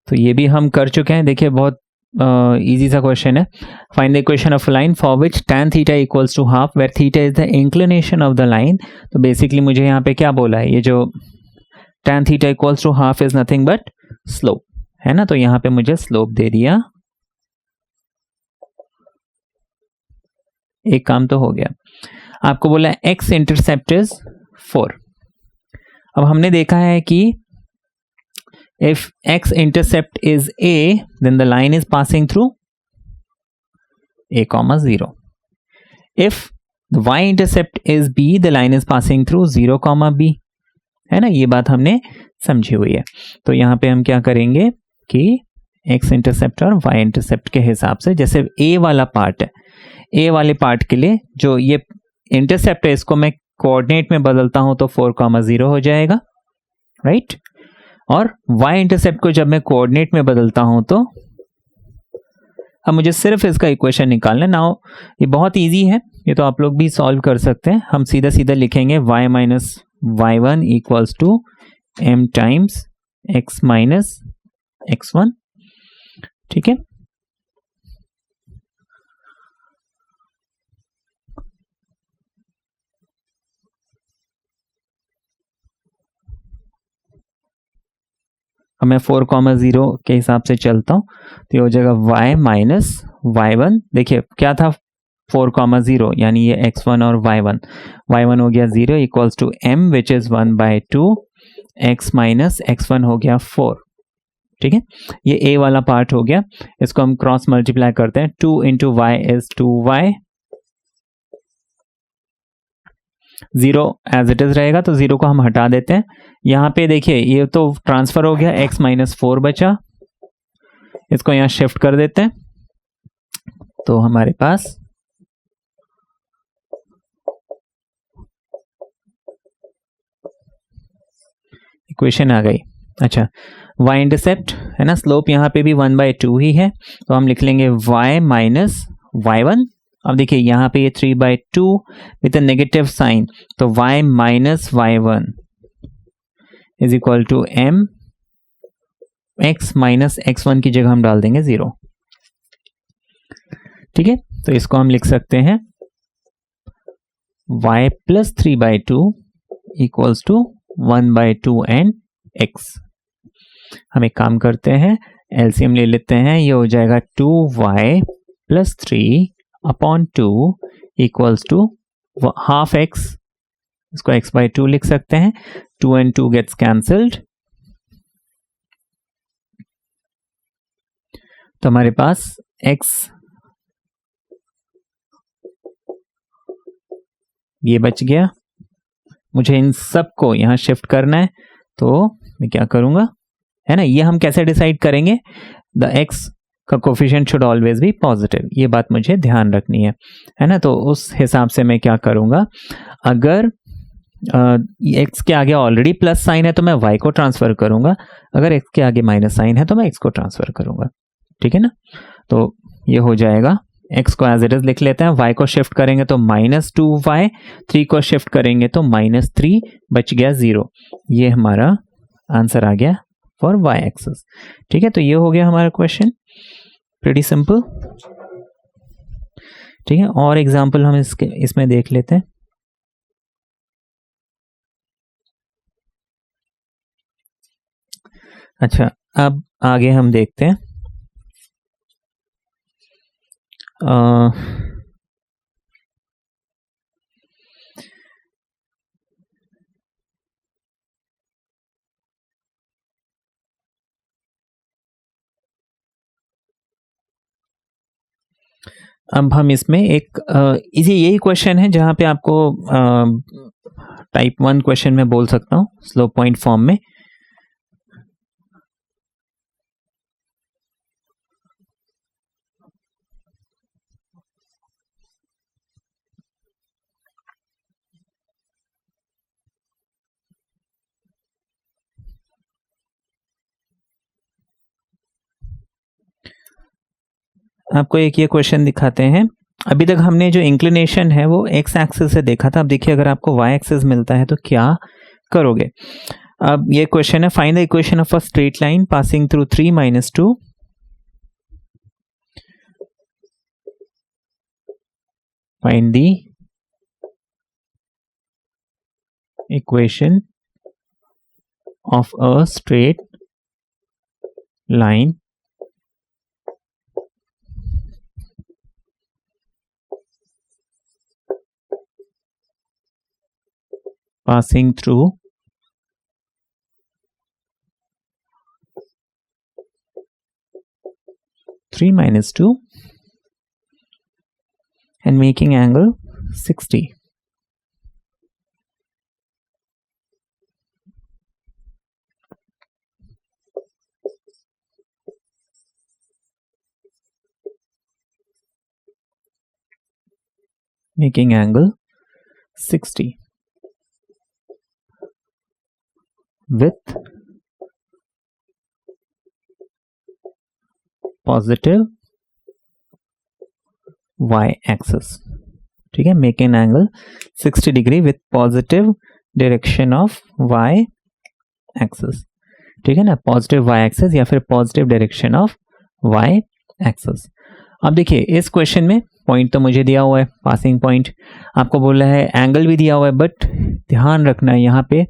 तो ये भी हम कर चुके हैं। देखिए, बहुत इजी सा क्वेश्चन है. Find the equation of line for which tan theta equals to half where theta is the inclination of the line. तो बेसिकली मुझे यहाँ पे क्या बोला है, ये जो tan theta equals to half is nothing but slope है ना. तो यहाँ पे मुझे स्लोप दे दिया. एक काम तो हो गया. आपको बोला x इंटरसेप्ट इज 4. अब हमने देखा है कि if x intercept is a then the line is passing through a comma 0. if the y intercept is b the line is passing through 0 comma b. है ना, ये बात हमने समझी हुई है. तो यहाँ पे हम क्या करेंगे कि x इंटरसेप्ट और y इंटरसेप्ट के हिसाब से, जैसे a वाला पार्ट है, a वाले पार्ट के लिए जो ये इंटरसेप्ट है इसको मैं कोऑर्डिनेट में बदलता हूं तो 4,0 हो जाएगा, राइट. और y इंटरसेप्ट को जब मैं कोऑर्डिनेट में बदलता हूं तो अब मुझे सिर्फ इसका इक्वेशन निकालना. नाउ ये बहुत इजी है, ये तो आप लोग भी सॉल्व कर सकते हैं. हम सीधा सीधा लिखेंगे y minus y1 equals to m times x minus x1. ठीक है. अब मैं 4,0 के हिसाब से चलता हूं तो ये हो जाएगा y माइनस y1. देखिए क्या था 4,0 यानी ये x1 और y1 हो गया 0 equals to m which is 1/2 x minus x1 हो गया 4. ठीक है, ये a वाला पार्ट हो गया. इसको हम क्रॉस मल्टीप्लाई करते हैं. 2 into y is 2y. 0 as it is रहेगा तो 0 को हम हटा देते हैं. यहाँ पे देखिए ये तो ट्रांसफर हो गया, x माइनस 4 बचा. इसको यहाँ शिफ्ट कर देते हैं तो हमारे पास इक्वेशन आ गई. अच्छा, y इंटरसेप्ट है ना, स्लोप यहाँ पे भी 1/2 ही है तो हम लिख लेंगे y माइनस y1. अब देखिए यहाँ पे ये 3/2 विथ अ नेगेटिव साइन तो y minus y1 is equal to m. x minus x1 की जगह हम डाल देंगे 0. ठीक है, तो इसको हम लिख सकते हैं y plus 3/2 equals to 1/2 and x. हम एक काम करते हैं, एलसीएम ले लेते हैं. ये हो जाएगा 2y plus 3 upon 2 equals to half x. इसको x/2 लिख सकते हैं. 2 and 2 गेट्स कैंसल्ड तो हमारे पास x ये बच गया. मुझे इन सब को यहां शिफ्ट करना है तो मैं क्या करूंगा, है ना, ये हम कैसे डिसाइड करेंगे, द x का coefficient should always B positive. ये बात मुझे ध्यान रखनी है ना. तो उस हिसाब से मैं क्या करूंगा, अगर x के आगे ऑलरेडी प्लस साइन है तो मैं y को ट्रांसफर करूंगा, अगर x के आगे माइनस साइन है तो मैं x को ट्रांसफर करूंगा. ठीक है ना, तो ये हो जाएगा. x को एज इट इज लिख लेते हैं, y को शिफ्ट करेंगे तो -2y, 3 को शिफ्ट करेंगे तो -3, बच गया 0. ये हमारा आंसर आ गया फॉर y एक्सिस. ठीक है, तो ये हो गया हमारा क्वेश्चन. Pretty simple. ठीक है, और एग्जांपल हम इसमें देख लेते हैं. अच्छा, अब आगे हम देखते हैं. अब हम इसमें एक इसी यही क्वेश्चन है जहां पे आपको टाइप 1 क्वेश्चन में बोल सकता हूं स्लोप पॉइंट फॉर्म में. आपको एक ये क्वेश्चन दिखाते हैं. अभी तक हमने जो इंक्लिनेशन है वो एक्स एक्सिस से देखा था. अब देखिए अगर आपको वाई एक्सिस मिलता है तो क्या करोगे. अब ये क्वेश्चन है, find the equation of a straight line passing through 3 - 2 find the equation of a straight line passing through (3 minus 2) and making angle 60. Making angle 60 with positive y axis. ठीक है, make an angle 60 degree with positive direction of y axis. ठीक है ना, positive y axis या फिर positive direction of y axis. अब देखिए इस क्वेश्चन में पॉइंट तो मुझे दिया हुआ है, पासिंग पॉइंट आपको बोला है, एंगल भी दिया हुआ है, बट ध्यान रखना है यहाँ पे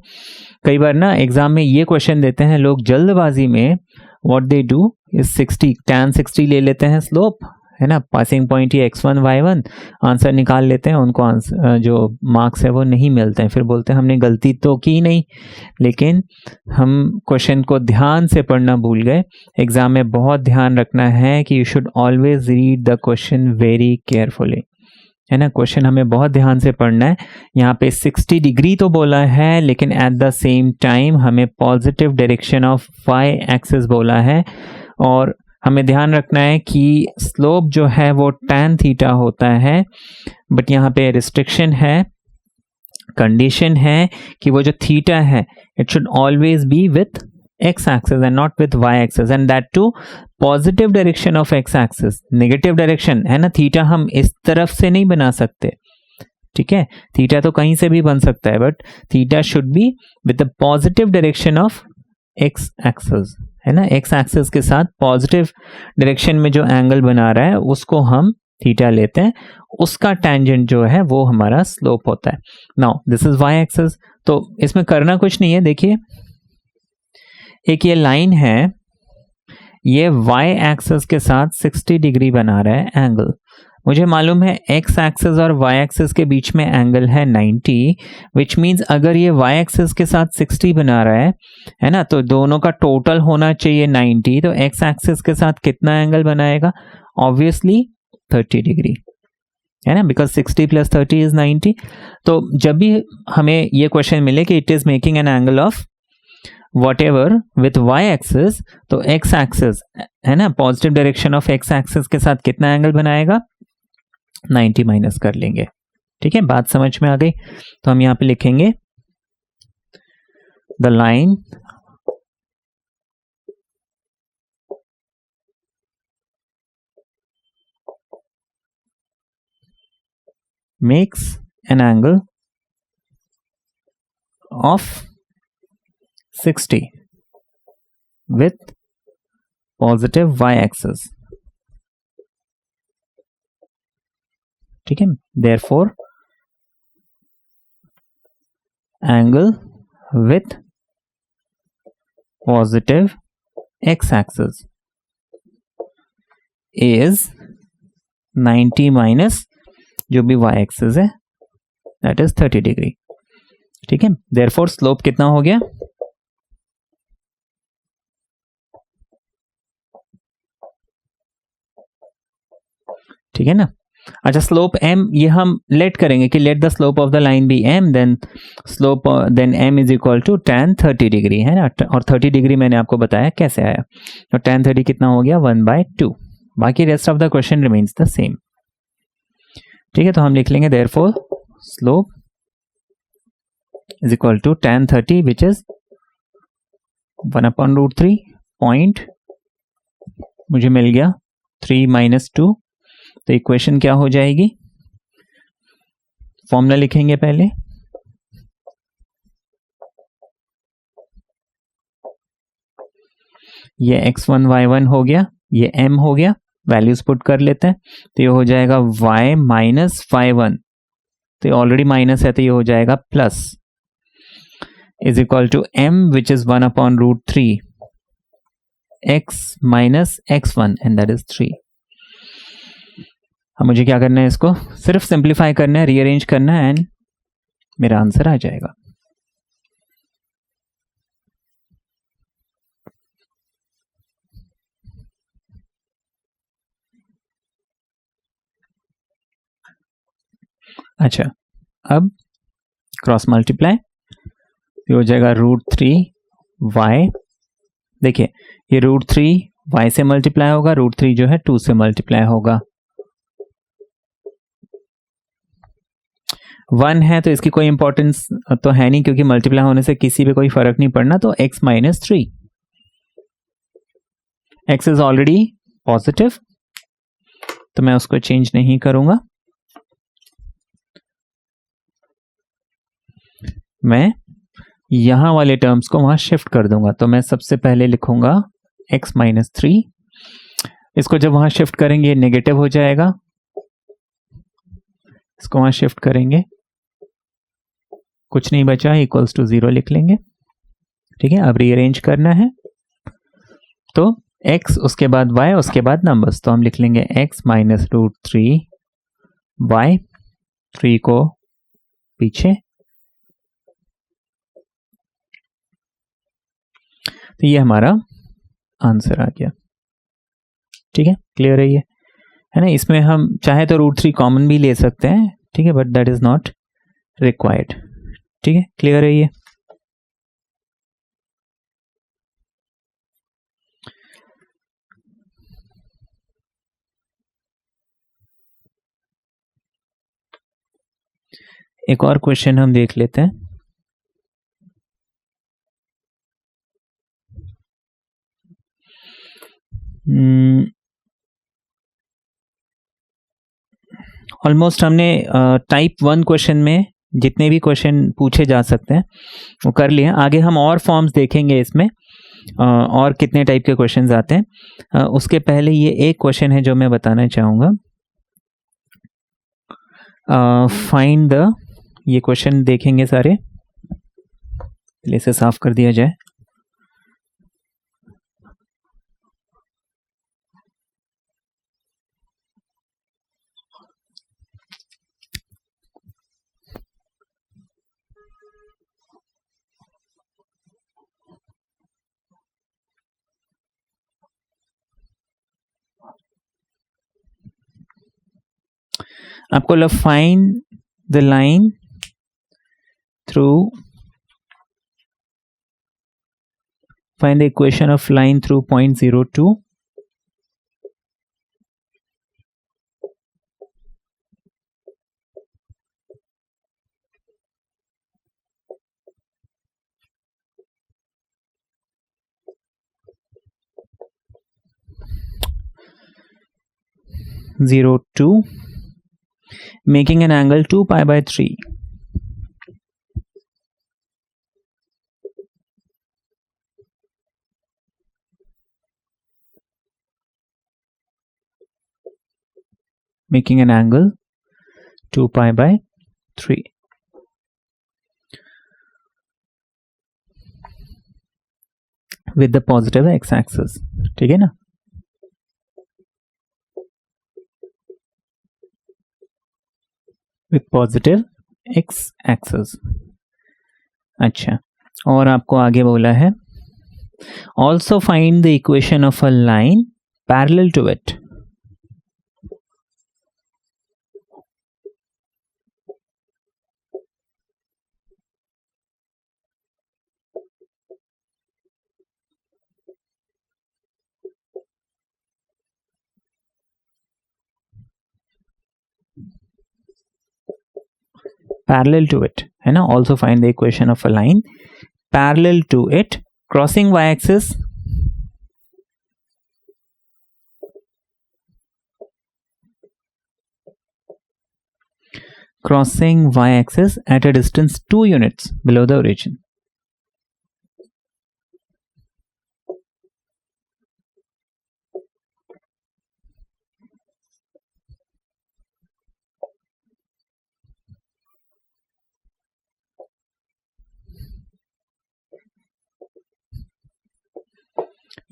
कई बार ना एग्जाम में ये क्वेश्चन देते हैं लोग जल्दबाजी में, what they do is 60 tan 60 ले लेते हैं स्लोप, है ना, पासिंग पॉइंट ये x1 y1 आंसर निकाल लेते हैं, उनको आंसर जो मार्क्स है वो नहीं मिलते हैं, फिर बोलते हैं हमने गलती तो की नहीं, लेकिन हम क्वेश्चन को ध्यान से पढ़ना भूल गए. एग्जाम में बहुत ध्यान रखना है कि you should always read the question very carefully, है ना. क्वेश्चन हमें बहुत ध्यान से पढ़ना है. यहाँ पे 60 डिग्री तो बोला है, लेकिन एट द सेम टाइम हमें positive direction of y axis बोला है, और हमें ध्यान रखना है कि स्लोप जो है वो tan थीटा होता है, बट यहाँ पे रिस्ट्रिक्शन है, कंडीशन है कि वो जो थीटा है it should always be with x axis and not with y axis, and that too positive direction of x axis. Negative direction है ना, थीटा हम इस तरफ से नहीं बना सकते, ठीक है, थीटा तो कहीं से भी बन सकता है, but theta should be with the positive direction of x axis, है ना. x एक्सिस के साथ पॉजिटिव डायरेक्शन में जो एंगल बना रहा है उसको हम थीटा लेते हैं, उसका टेंजेंट जो है वो हमारा स्लोप होता है. Now this is y axis, तो इसमें करना कुछ नहीं है. देखिए एक ये लाइन है, ये y एक्सिस के साथ 60 डिग्री बना रहा है एंगल. मुझे मालूम है x एक्सिस और y एक्सिस के बीच में एंगल है 90, विच मीन्स अगर ये y एक्सिस के साथ 60 बना रहा है ना, तो दोनों का टोटल होना चाहिए 90. तो x एक्सिस के साथ कितना एंगल बनाएगा, ऑब्वियसली 30 डिग्री, है ना, बिकॉज 60 प्लस 30 इज 90. तो जब भी हमें ये क्वेश्चन मिले कि it is making an angle of whatever with y axis, तो x एक्सिस है ना, positive direction of x axis के साथ कितना एंगल बनाएगा, 90 माइनस कर लेंगे. ठीक है, बात समझ में आ गई. तो हम यहां पे लिखेंगे the line makes an angle of 60 with positive y axis. ठीक है, therefore angle with positive x axis is 90 minus जो भी y axis है that is 30 डिग्री. ठीक है, therefore slope कितना हो गया, ठीक है ना. अच्छा, स्लोप m ये हम लेट करेंगे कि let the slope of the line be m, then slope then m is equal to tan 30 degree, है ना. और 30 डिग्री मैंने आपको बताया कैसे आया, तो tan 30 कितना हो गया 1/2. बाकी rest of the question remains the same. ठीक है, तो हम लिख लेंगे therefore slope is equal to tan 30 which is 1/√3 point, मुझे मिल गया 3 minus 2. तो इक्वेशन क्या हो जाएगी, फॉर्मूला लिखेंगे पहले. ये x1 y1 हो गया, ये m हो गया, वैल्यूज पुट कर लेते हैं, तो ये हो जाएगा y माइनस y1, तो ये ऑलरेडी माइनस है तो ये हो जाएगा plus, is equal to m which is 1/√3 x minus x1 and that is 3। अब मुझे क्या करना है, इसको सिर्फ सिंप्लीफाई करना है, रीअरेंज करना है एंड मेरा आंसर आ जाएगा। अच्छा, अब क्रॉस मल्टीप्लाई हो जाएगा √3y, देखिए ये √3y से मल्टीप्लाई होगा, √3 जो है 2 से मल्टीप्लाई होगा, 1 है तो इसकी कोई इंपॉर्टेंस तो है नहीं क्योंकि मल्टीप्लाई होने से किसी पे कोई फर्क नहीं पड़ना, तो x minus 3, x is already positive तो मैं उसको चेंज नहीं करूंगा, मैं यहां वाले टर्म्स को वहां शिफ्ट कर दूंगा, तो मैं सबसे पहले लिखूंगा x माइनस 3, इसको जब वहां शिफ्ट करेंगे ये नेगेटिव हो जाएगा, इसको वहां शिफ्ट करेंगे कुछ नहीं बचा, इक्वल्स टू 0 लिख लेंगे, ठीक है। अब रीअरेंज करना है तो x उसके बाद y उसके बाद नंबर्स, तो हम लिख लेंगे x माइनस √3 y, 3 को पीछे, तो ये हमारा आंसर आ गया, ठीक है। क्लियर है ये, है ना। इसमें हम चाहे तो √3 कॉमन भी ले सकते हैं, ठीक है, but that is not required, ठीक है। क्लियर है ये। एक और क्वेश्चन हम देख लेते हैं। ऑलमोस्ट हमने टाइप 1 क्वेश्चन में जितने भी क्वेश्चन पूछे जा सकते हैं वो कर लिए। आगे हम और फॉर्म्स देखेंगे इसमें, और कितने टाइप के क्वेश्चंस आते हैं। उसके पहले ये एक क्वेश्चन है जो मैं बताना चाहूँगा, फाइंड द, ये क्वेश्चन देखेंगे सारे, पहले इसे साफ कर दिया जाए। आपको love find the line through, find the equation of line through point 02, making an angle 2 pi by 3. Making an angle 2 pi by 3. With the positive x-axis, ठीक है ना। With positive x-axis। अच्छा, और आपको आगे बोला है also find the equation of a line parallel to it. Parallel to it, है ना। Also find the equation of a line parallel to it crossing y-axis, crossing y-axis at a distance 2 units below the origin.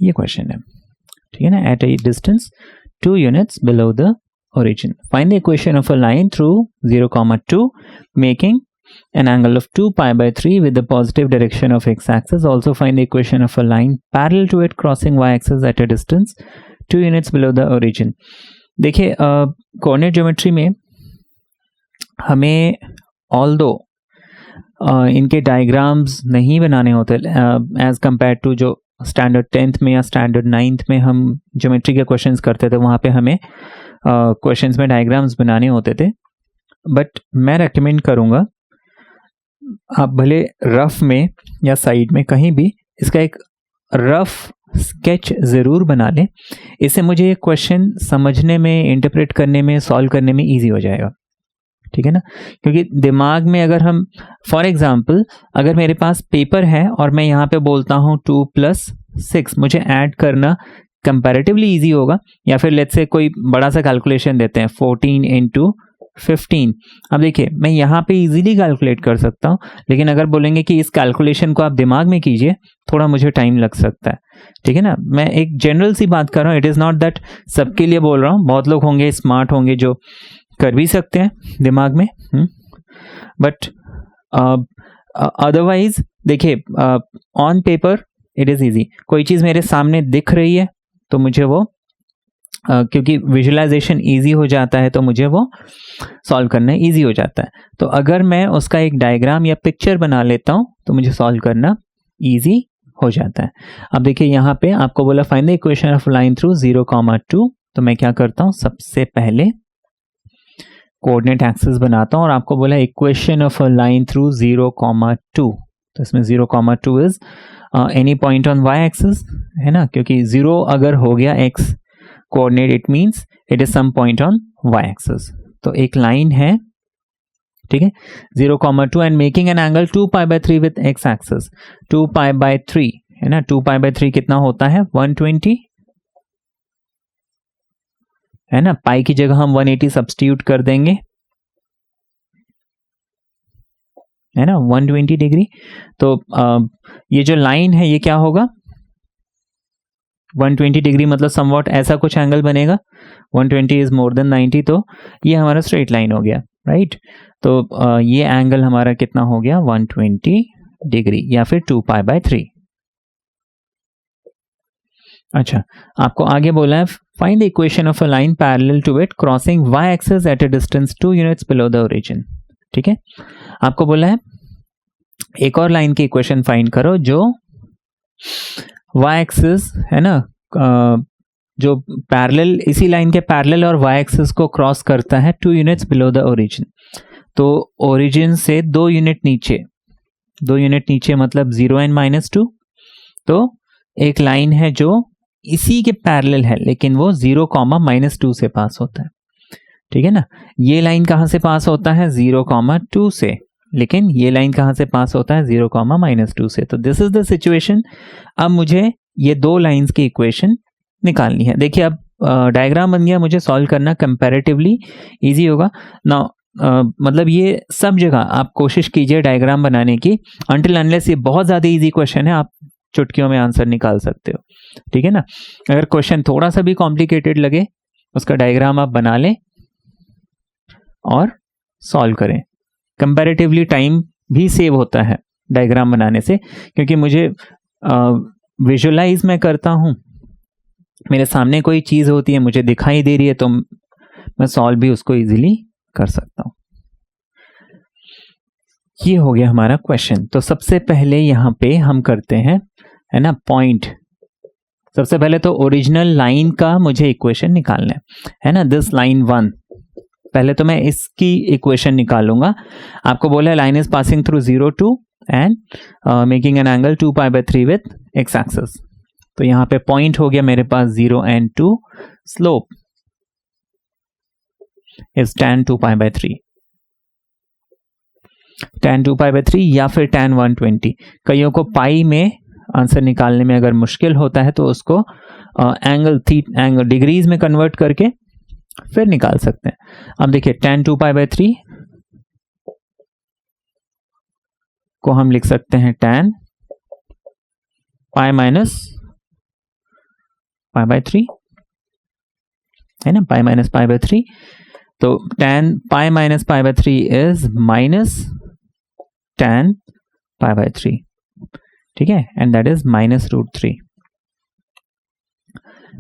ये question है, ठीक है ना, at a distance 2 units below the origin. Find the equation of a line through 0,2 making an angle of 2 pi by 3 with the positive direction of x-axis. Also find the equation of a line parallel to it crossing y-axis at a distance 2 units below the origin. देखिए coordinate geometry में हमें although इनके diagrams नहीं बनाने होते as compare to जो standard 10th में या स्टैंडर्ड 9th में हम ज्योमेट्री के क्वेश्चंस करते थे, वहाँ पे हमें क्वेश्चंस में डायग्राम्स बनाने होते थे. बट मैं रेकमेंड करूँगा आप भले रफ में या साइड में कहीं भी इसका एक रफ स्केच ज़रूर बना लें. इससे मुझे ये क्वेश्चन समझने में, इंटरप्रेट करने में, सॉल्व करने में ईजी हो जाएगा, ठीक है ना. क्योंकि दिमाग में अगर हम फॉर एग्जांपल अगर मेरे पास पेपर है और मैं यहाँ पे बोलता हूँ 2 + 6, मुझे ऐड करना कंपैरेटिवली इजी होगा. या फिर लेट्स से कोई बड़ा सा कैलकुलेशन देते हैं 14 × 15. अब देखिए मैं यहाँ पे इजीली कैलकुलेट कर सकता हूँ, लेकिन अगर बोलेंगे कि इस कैलकुलेशन को आप दिमाग में कीजिए, थोड़ा मुझे टाइम लग सकता है, ठीक है ना. मैं एक जनरल सी बात कर रहा हूँ, इट इज़ नॉट दैट सबके लिए बोल रहा हूँ. बहुत लोग होंगे स्मार्ट होंगे जो कर भी सकते हैं दिमाग में, बट अदरवाइज देखिए on paper it is easy. कोई चीज़ मेरे सामने दिख रही है तो मुझे वो क्योंकि विजुअलाइजेशन ईजी हो जाता है तो मुझे वो सॉल्व करना ईजी हो जाता है. तो अगर मैं उसका एक डायग्राम या पिक्चर बना लेता हूँ तो मुझे सॉल्व करना ईजी हो जाता है. अब देखिए यहाँ पे आपको बोला find the equation of line through 0,2. तो मैं क्या करता हूँ, सबसे पहले कोऑर्डिनेट एक्सिस बनाता हूँ और आपको बोला equation of a line through 0,2. तो इसमें 0,2 is any point on Y axis, है ना, क्योंकि 0 अगर हो गया X coordinate it means it is some point on Y axis. तो एक लाइन है, ठीक है, 0,2 and making an angle 2 pi by 3 with X axis. 2 pi/3 है ना, 2 pi/3 कितना होता है 120, है ना. पाई की जगह हम 180 सब्स्टिट्यूट कर देंगे, है ना, 120 डिग्री. तो ये जो लाइन है ये क्या होगा 120 डिग्री, मतलब समवॉट ऐसा कुछ एंगल बनेगा. 120 इज मोर देन 90, तो ये हमारा स्ट्रेट लाइन हो गया, राइट. तो ये एंगल हमारा कितना हो गया 120 डिग्री या फिर 2 pi/3. अच्छा, आपको आगे बोला है find the equation of a line parallel to it crossing Y axis at a distance 2 units below the origin. ठीक है, आपको बोला है एक और लाइन की इक्वेशन फाइंड करो जो वाई एक्सिस है ना, जो पैरेलल, इसी लाइन के पैरेलल और वाई एक्सिस को क्रॉस करता है 2 units बिलो द ओरिजिन. तो ओरिजिन से 2 यूनिट नीचे, 2 यूनिट नीचे मतलब 0 and -2. तो एक लाइन है जो इसी के पैरेलल है लेकिन वो 0, -2 से पास होता है. ठीक है ना, ये लाइन कहां से पास होता है 0, 2 से, लेकिन ये लाइन कहां से पास होता है 0, -2 से. तो दिस इज द सिचुएशन. अब मुझे ये दो लाइंस की इक्वेशन निकालनी है. देखिए अब डायग्राम बन गया, मुझे सॉल्व करना कंपैरेटिवली इजी होगा. नाउ मतलब ये सब जगह आप कोशिश कीजिए डायग्राम बनाने की, अनटिल अनलेस ये बहुत ज़्यादा इजी क्वेश्चन है आप चुटकियों में आंसर निकाल सकते हो. ठीक है ना, अगर क्वेश्चन थोड़ा सा भी कॉम्प्लिकेटेड लगे उसका डायग्राम आप बना लें और सॉल्व करें. कंपैरेटिवली टाइम भी सेव होता है डायग्राम बनाने से, क्योंकि मुझे विजुअलाइज मैं करता हूँ, मेरे सामने कोई चीज़ होती है मुझे दिखाई दे रही है तो मैं सॉल्व भी उसको इजीली कर सकता हूं. ये हो गया हमारा क्वेश्चन. तो सबसे पहले यहां पे हम करते हैं, है ना, पॉइंट. सबसे पहले तो ओरिजिनल लाइन का मुझे इक्वेशन निकालना है ना, दिस लाइन 1. पहले तो मैं इसकी इक्वेशन निकालूंगा. आपको बोला line is passing through 0, 2 and making an angle 2 pi/3 with X axis. तो यहां पे पॉइंट हो गया मेरे पास 0 and 2. Slope is tan 2 pi/3, tan 2 pi/3 या फिर tan 120. कईयों को पाई में आंसर निकालने में अगर मुश्किल होता है तो उसको एंगल डिग्रीज में कन्वर्ट करके फिर निकाल सकते हैं. अब देखिए tan 2 pi/3 को हम लिख सकते हैं tan pi - पाई बाय 3 है ना, पाई माइनस पाई बाय 3। तो tan pi minus pi by 3 is minus tan pi by 3, ठीक है, एंड दैट इज -√3।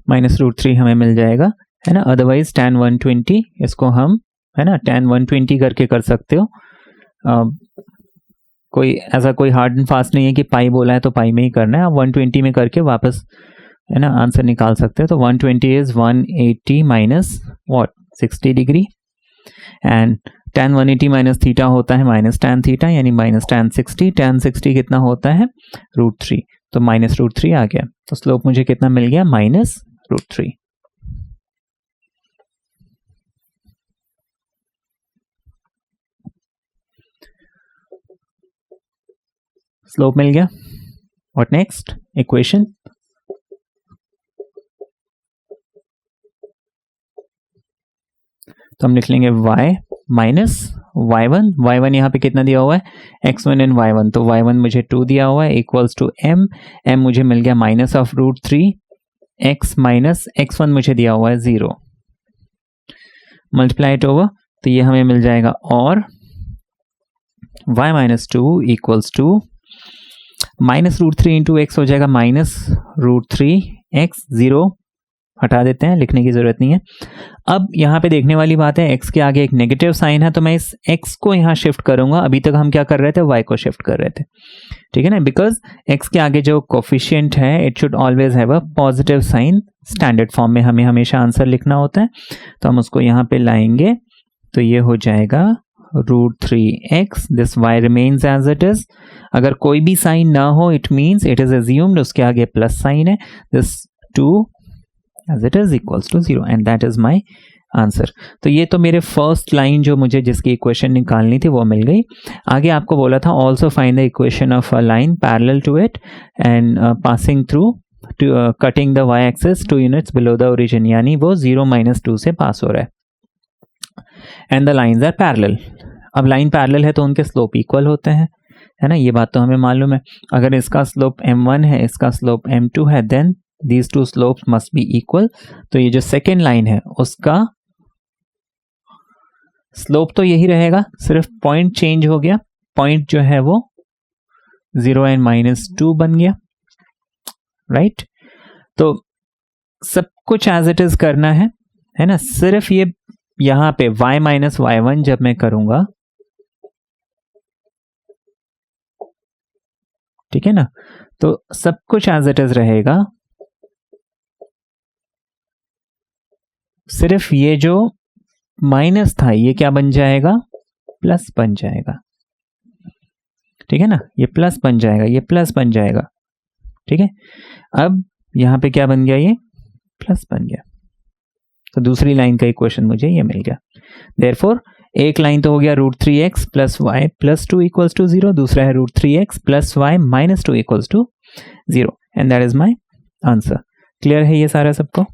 -√3 हमें मिल जाएगा, है ना। अदरवाइज tan 120 इसको हम, है ना, tan 120 करके कर सकते हो। कोई ऐसा कोई हार्ड एंड फास्ट नहीं है कि पाई बोला है तो पाई में ही करना है, आप 120 में करके वापस, है ना, आंसर निकाल सकते हो। तो 120 is 180 minus what 60 degree, and tan 180 minus theta होता है माइनस tan थीटा, यानी माइनस tan 60। tan 60 कितना होता है √3, तो -√3 आ गया। तो स्लोप मुझे कितना मिल गया, -√3। स्लोप मिल गया। व्हाट नेक्स्ट इक्वेशन, तो हम लिख लेंगे y माइनस y1 यहाँ पे कितना दिया हुआ है x1 एंड y1, तो y1 मुझे 2 दिया हुआ है इक्वल्स टू m मुझे मिल गया minus of √3 x minus x1 मुझे दिया हुआ है 0, मल्टीप्लाई इट ओवर, तो ये हमें मिल जाएगा और y minus 2 equals to -√3 into X हो जाएगा -√3 x, 0 हटा देते हैं, लिखने की जरूरत नहीं है। अब यहाँ पे देखने वाली बात है, x के आगे एक नेगेटिव साइन है, तो मैं इस x को यहाँ शिफ्ट करूंगा। अभी तक हम क्या कर रहे थे, y को शिफ्ट कर रहे थे, ठीक है ना, बिकॉज x के आगे जो कोफिशिएंट है it should always have a positive sign. Standard form में हमें हमेशा आंसर लिखना होता है, तो हम उसको यहाँ पे लाएंगे, तो ये हो जाएगा √3x, this y remains as it is. अगर कोई भी साइन ना हो it means it is assumed, उसके आगे प्लस साइन है, this 2 as it is equals to 0 and that is my answer। तो ये तो मेरे फर्स्ट लाइन जो मुझे जिसकी इक्वेशन निकालनी थी वो मिल गई। आगे आपको बोला था also find the equation of a line parallel to it and passing through to cutting the y-axis 2 units below the origin, यानी वो 0 - 2 से पास हो रहा है and the lines are parallel। अब लाइन पैरेलल है तो उनके स्लोप इक्वल होते हैं, है ना, ये बात तो हमें मालूम है। अगर इसका स्लोप m1 है, इसका स्लोप m2 है, then these two slopes must be equal। तो ये जो सेकेंड लाइन है उसका स्लोप तो यही रहेगा, सिर्फ पॉइंट चेंज हो गया, पॉइंट जो है वो 0 एंड -2 बन गया, राइट। तो सब कुछ एज इट इज करना है ना, सिर्फ ये यहां पे y माइनस y1 जब मैं करूंगा, ठीक है ना, तो सब कुछ एज इट इज रहेगा, सिर्फ ये जो माइनस था ये क्या बन जाएगा, प्लस बन जाएगा, ठीक है ना, ये प्लस बन जाएगा, ये प्लस बन जाएगा, ठीक है। अब यहां पे क्या बन गया, ये प्लस बन गया, तो दूसरी लाइन का इक्वेशन मुझे ये मिल गया। देयरफॉर एक लाइन तो हो गया √3x plus y plus 2 equals to 0, दूसरा है √3x plus y minus 2 equals to 0 and that is my answer. Clear है ये सारा सबको?